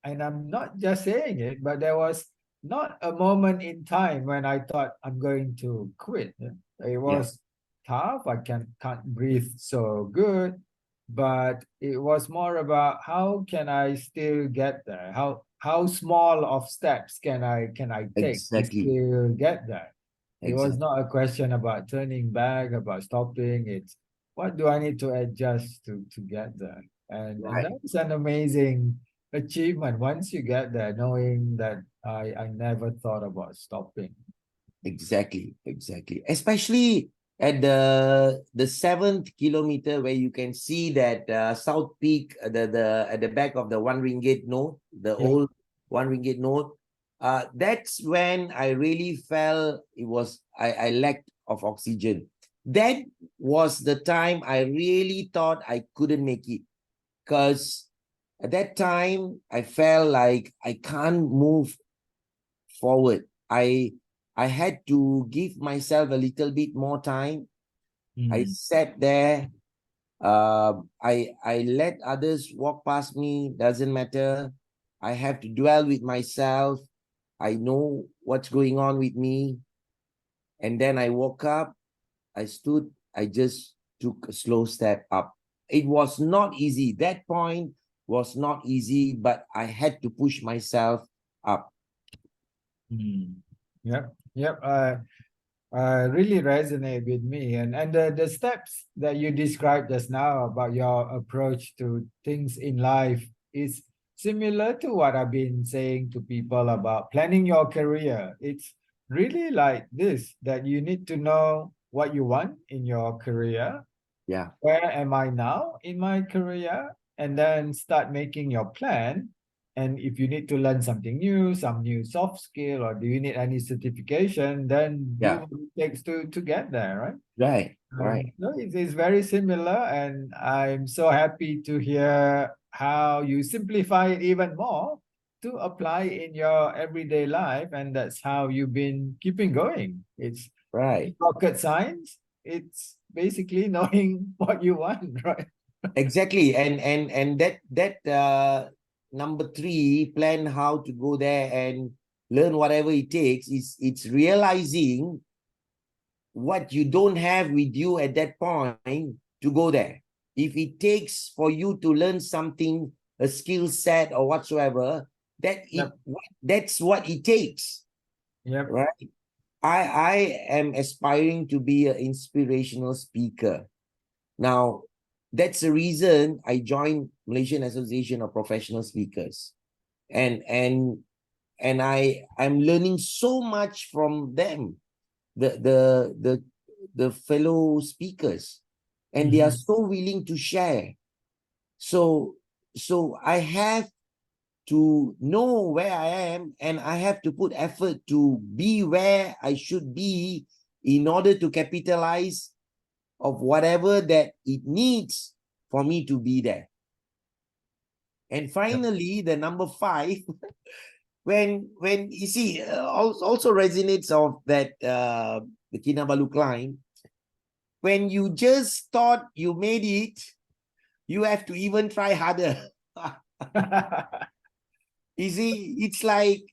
I'm not just saying it, but there was not a moment in time when I thought I'm going to quit. It Yeah. was tough. I can't breathe so good, but it was more about how can I still get there? How small of steps can I take to Exactly. still get there? It was Exactly. not a question about turning back, about stopping. It's what do I need to adjust to get there? And Right. that's an amazing achievement once you get there, knowing that I never thought about stopping. Exactly, exactly. Especially at the 7th kilometer where you can see that South Peak, the at the back of the 1 ringgit note, the Yeah. old 1 ringgit note. That's when I really felt I lacked of oxygen. That was the time I really thought I couldn't make it, because at that time I felt like I can't move forward. I had to give myself a little bit more time. I Mm. sat there. I let others walk past me. Doesn't matter. I have to dwell with myself. I know what's going on with me. And then I woke up. I stood. I just took a slow step up. It was not easy. That point was not easy, but I had to push myself up. Mm. Yep. Yep. Really resonate with me, and the steps that you described just now about your approach to things in life is similar to what I've been saying to people about planning your career. It's really like this, that you need to know what you want in your career. Yeah, Where am I now in my career? And then start making your plan. And if you need to learn something new, some new soft skill, or do you need any certification, then do yeah, what it takes to get there, right? right, right. No, it's very similar, and I'm so happy to hear how you simplify it even more to apply in your everyday life, and that's how you've been keeping going. It's Right. rocket science. It's basically knowing what you want, right? Exactly. And that number three, plan how to go there and learn whatever it takes, is it's realizing what you don't have with you at that point to go there. If it takes for you to learn something, a skill set or whatsoever, Yep. that's what it takes. Yep. Right. I am aspiring to be an inspirational speaker. Now, that's the reason I joined Malaysian Association of Professional Speakers. And I'm learning so much from them, the the the the fellow speakers. And they are Mhm. so willing to share. So I have to know where I am, and I have to put effort to be where I should be in order to capitalize of whatever that it needs for me to be there. And finally, the number 5, when you see, also resonates of that the Kinabalu climb. When you just thought you made it, you have to even try harder. You see, it's like,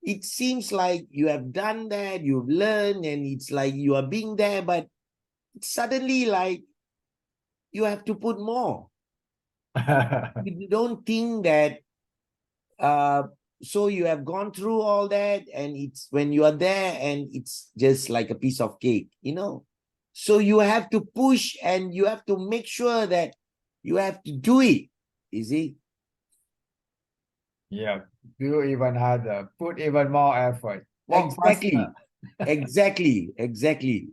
it seems like you have done that, you've learned, and it's like you are being there, but suddenly, like, you have to put more. You don't think that so you have gone through all that, and it's when you are there and it's just like a piece of cake. So you have to push, and you have to make sure that you have to do it. You see? Yeah, do even harder, put even more effort, walk Exactly. faster. Exactly.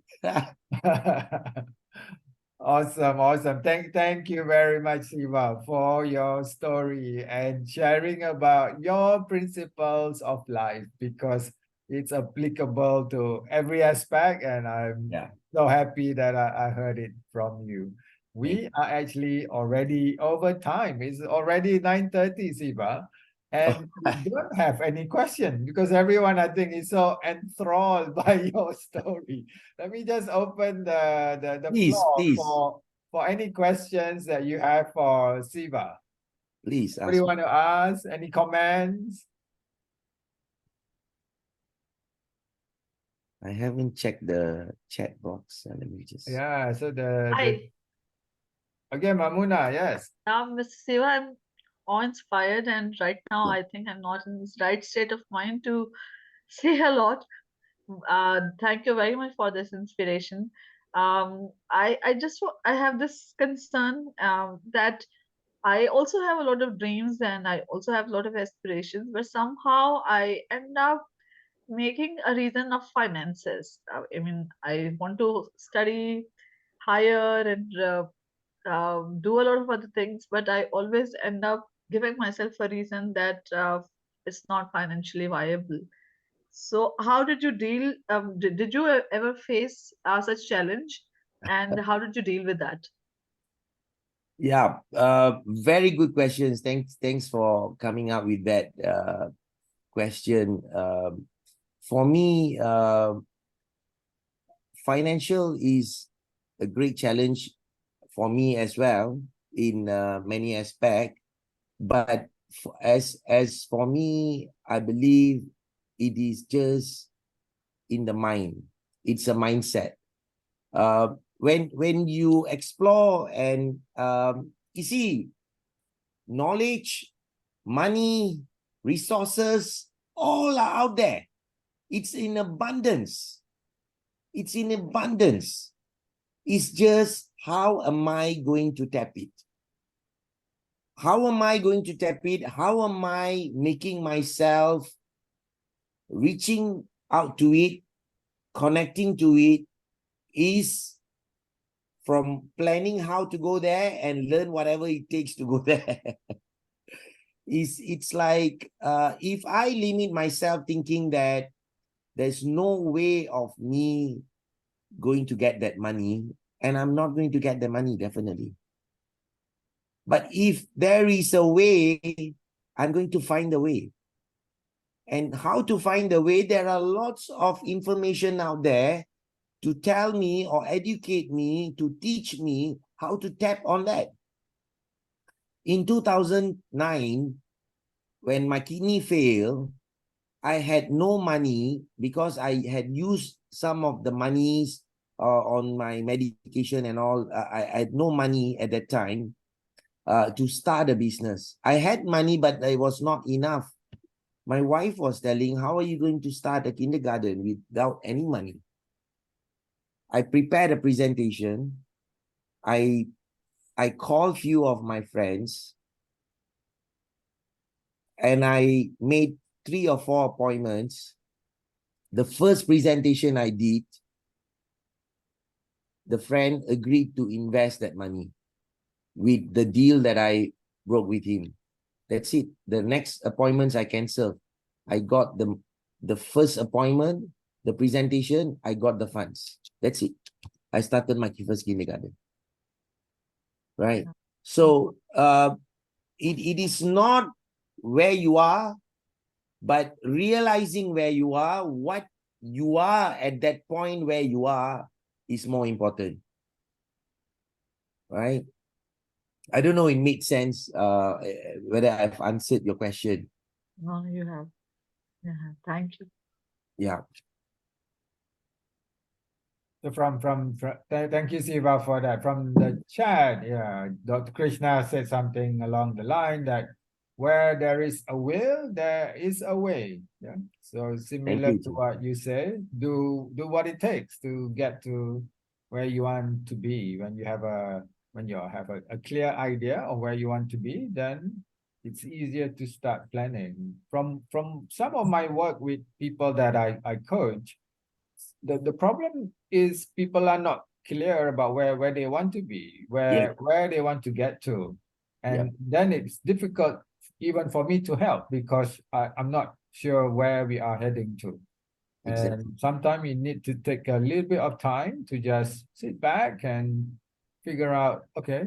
Awesome, awesome. Thank you very much, Siva, for your story and sharing about your principles of life, because it's applicable to every aspect, and I'm Yeah. so happy that I heard it from you. Thank We are actually already over time. It's already 9:30, Siva. And we don't have any question because everyone, I think, is so enthralled by your story. Let me just open the Please, floor please, for any questions that you have for Siva. please What do you ask me. want to ask? Any comments? I haven't checked the chat box. Let me just. Yeah, so the Hi, again, Mamuna, yes. now Mr. Siva, I'm awe-inspired, and right now I think I'm not in this right state of mind to say a lot. Thank you very much for this inspiration. I have this concern that I also have a lot of dreams and I also have a lot of aspirations, but somehow I end up making a reason of finances. I mean, I want to study higher and do a lot of other things, but I always end up giving myself a reason that it's not financially viable. So, how did you deal? Did you ever face such challenge, and how did you deal with that? Yeah, very good questions. Thanks for coming up with that question. For me, financial is a great challenge for me as well in many aspects. But as for me, I believe it is just in the mind. It's a mindset. When you explore and you see knowledge, money, resources, all are out there. It's in abundance. It's in abundance. It's just how am I going to tap it? How am I going to tap it? How am I making myself reaching out to it, connecting to it, is from planning how to go there and learn whatever it takes to go there. It's like if I limit myself thinking that there's no way of me going to get that money, and I'm not going to get the money, definitely. But if there is a way, I'm going to find a way. And how to find a way, there are lots of information out there to tell me or educate me, to teach me how to tap on that. In 2009, when my kidney failed, I had no money because I had used some of the monies on my medication and all. I had no money at that time to start a business. I had money, but it was not enough. My wife was telling, how are you going to start a kindergarten without any money? I prepared a presentation. I called few of my friends and I made 3 or 4 appointments. The first presentation I did, the friend agreed to invest that money with the deal that I broke with him. That's it. The next appointments I canceled. I got the first appointment, the presentation, I got the funds. That's it. I started my first kindergarten. Right? So it is not where you are, but realizing where you are, what you are at that point where you are is more important. Right? I don't know it made sense whether I've answered your question. No, you have. Yeah, thank you. Yeah. So thank you, Siva, for that. From the chat, yeah, Dr. Krishna said something along the line that where there is a will, there is a way. Yeah. So similar you, to Chief. what you say, do what it takes to get to where you want to be. When you have a clear idea of where you want to be, then it's easier to start planning. From some of my work with people that I coach, the problem is people are not clear about where they want to be, Yeah. where they want to get to. And then it's difficult even for me to help because I'm not sure where we are heading to. Exactly. And sometimes you need to take a little bit of time to just sit back and figure out, okay,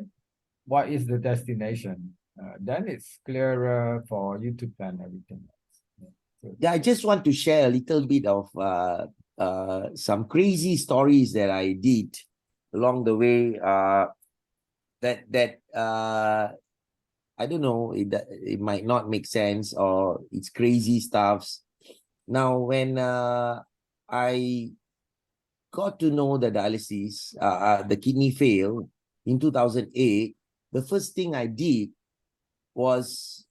what is the destination? Then it's clearer for you to plan everything else. So, Yeah, I just want to share a little bit of some crazy stories that I did along the way. That I don't know, it might not make sense or it's crazy stuffs. Now, when I got to know the dialysis, the kidney failed in 2008, the first thing I did was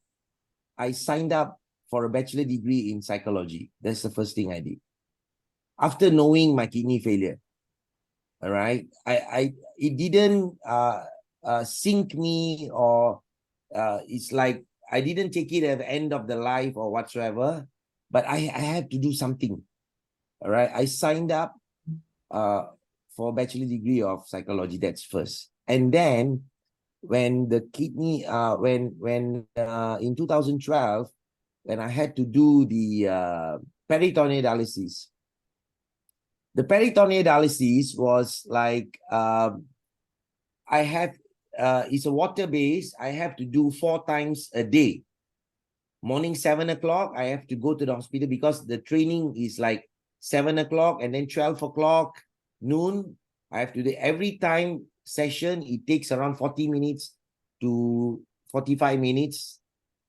I signed up for a bachelor degree in psychology. That's the first thing I did. After knowing my kidney failure, all right, it didn't sink me or it's like I didn't take it at the end of the life or whatsoever. but I have to do something. All right. I signed up for a bachelor degree of psychology. That's first. And then when the kidney, when in 2012, when I had to do the peritoneal dialysis, the peritoneal dialysis was like, I have, it's a water base. I have to do 4 times a day. Morning 7 o'clock, I have to go to the hospital because the training is like 7 o'clock and then 12 o'clock noon. I have to do every time session. It takes around 40 minutes to 45 minutes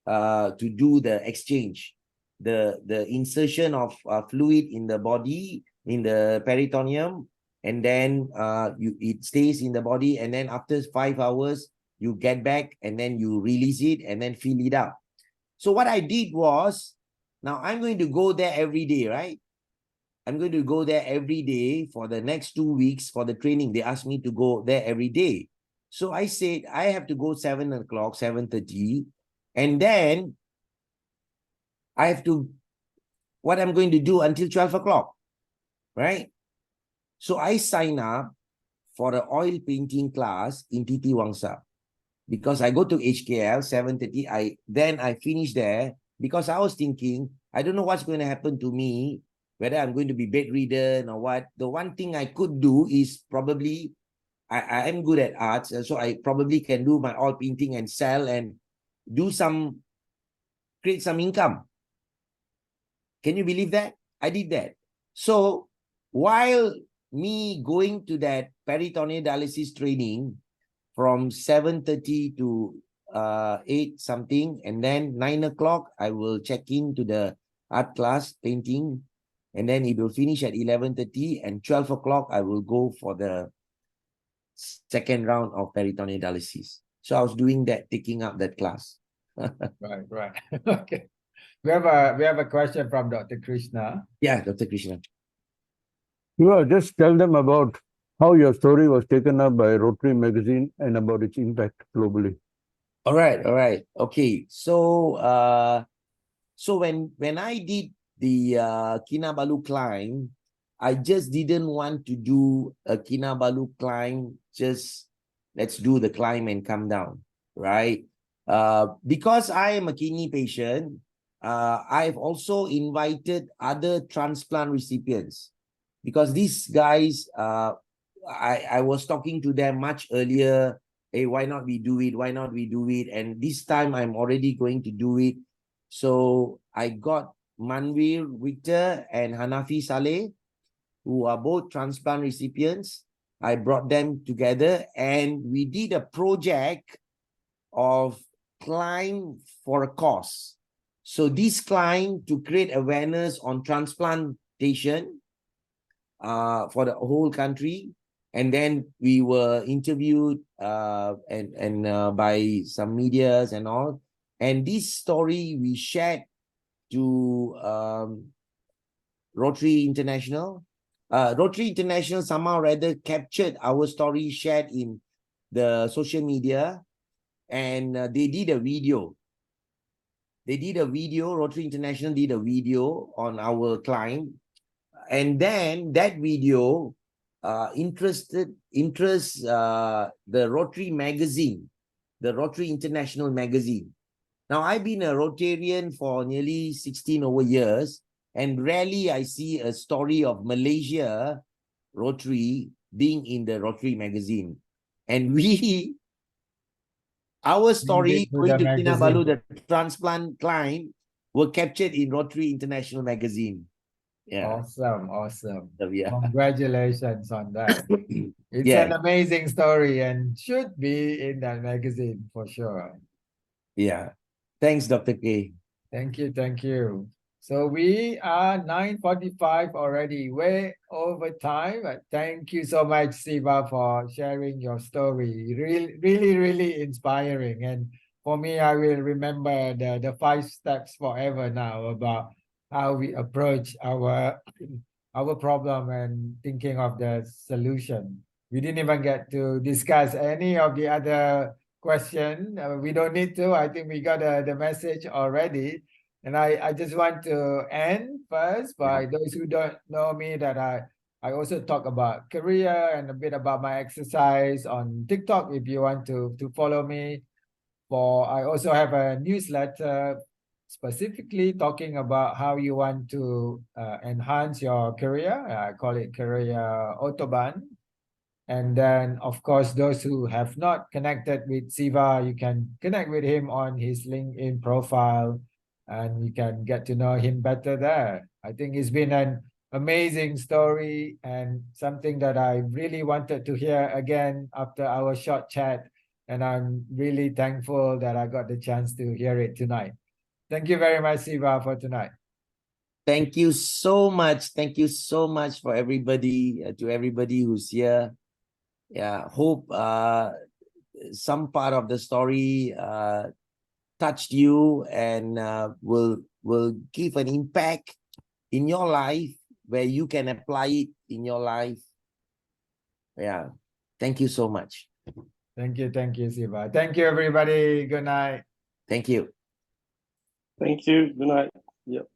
to do the exchange, the insertion of fluid in the body, in the peritoneum, and then it stays in the body, and then after 5 hours you get back and then you release it and then fill it up. So what I did was, now I'm going to go there every day, right? I'm going to go there every day for the next 2 weeks for the training. They asked me to go there every day. So I said, I have to go 7 o'clock, 7:30. And then I have to, what I'm going to do until 12 o'clock, right? So I sign up for an oil painting class in TT Wangsa. Because I go to HKL 7:30, then I finish there because I was thinking, I don't know what's going to happen to me, whether I'm going to be bedridden or what. The one thing I could do is probably, I am good at arts, so I probably can do my oil painting and sell and create some income. Can you believe that? I did that. So while me going to that peritoneal dialysis training, from 7:30 to 8 something, and then 9 o'clock I will check in to the art class painting, and then it will finish at 11:30, and 12 o'clock I will go for the second round of peritoneal dialysis. So I was doing that, taking up that class. Right. Okay. We have a question from Dr. Krishna. Yeah, Dr. Krishna. Just tell them about how your story was taken up by Rotary magazine and about its impact globally. All right. Okay. So when I did the Kinabalu climb, I just didn't want to do a Kinabalu climb, just let's do the climb and come down, right? Because I am a kidney patient, I've also invited other transplant recipients, because these guys, I was talking to them much earlier. Hey, why not we do it? Why not we do it? And this time I'm already going to do it. So I got Manvir Victor and Hanafi Saleh, who are both transplant recipients. I brought them together and we did a project of climb for a cause. So this climb to create awareness on transplantation for the whole country. And then we were interviewed by some medias and all. And this story we shared to Rotary International. Rotary International somehow rather captured our story, shared in the social media, and they did a video. Rotary International did a video on our climb. And then that video interests the Rotary magazine, the Rotary International magazine. Now, I've been a Rotarian for nearly 16 over years, and rarely I see a story of Malaysia Rotary being in the Rotary magazine. And our story going to Kinabalu, the transplant climb, were captured in Rotary International magazine. Yeah. Awesome. Yeah. Congratulations on that. It's an amazing story and should be in that magazine for sure. Yeah. Thanks, Dr. K. Thank you. So we are 9:45 already, way over time. But thank you so much, Siva, for sharing your story. Really inspiring. And for me, I will remember the 5 steps forever now about how we approach our problem and thinking of the solution. We didn't even get to discuss any of the other question. We don't need to. I think we got the message already. And I just want to end first by those who don't know me that I also talk about career and a bit about my exercise on TikTok if you want to follow me. I also have a newsletter specifically talking about how you want to enhance your career. I call it Career Autobahn. And then, of course, those who have not connected with Siva, you can connect with him on his LinkedIn profile and you can get to know him better there. I think it's been an amazing story and something that I really wanted to hear again after our short chat. And I'm really thankful that I got the chance to hear it tonight. Thank you very much, Siva, for tonight. Thank you so much. Thank you so much for everybody, to everybody who's here. Yeah, hope some part of the story touched you and will give an impact in your life where you can apply it in your life. Yeah, thank you so much. Thank you, Siva. Thank you, everybody. Good night. Thank you. Thank you. Good night. Yep.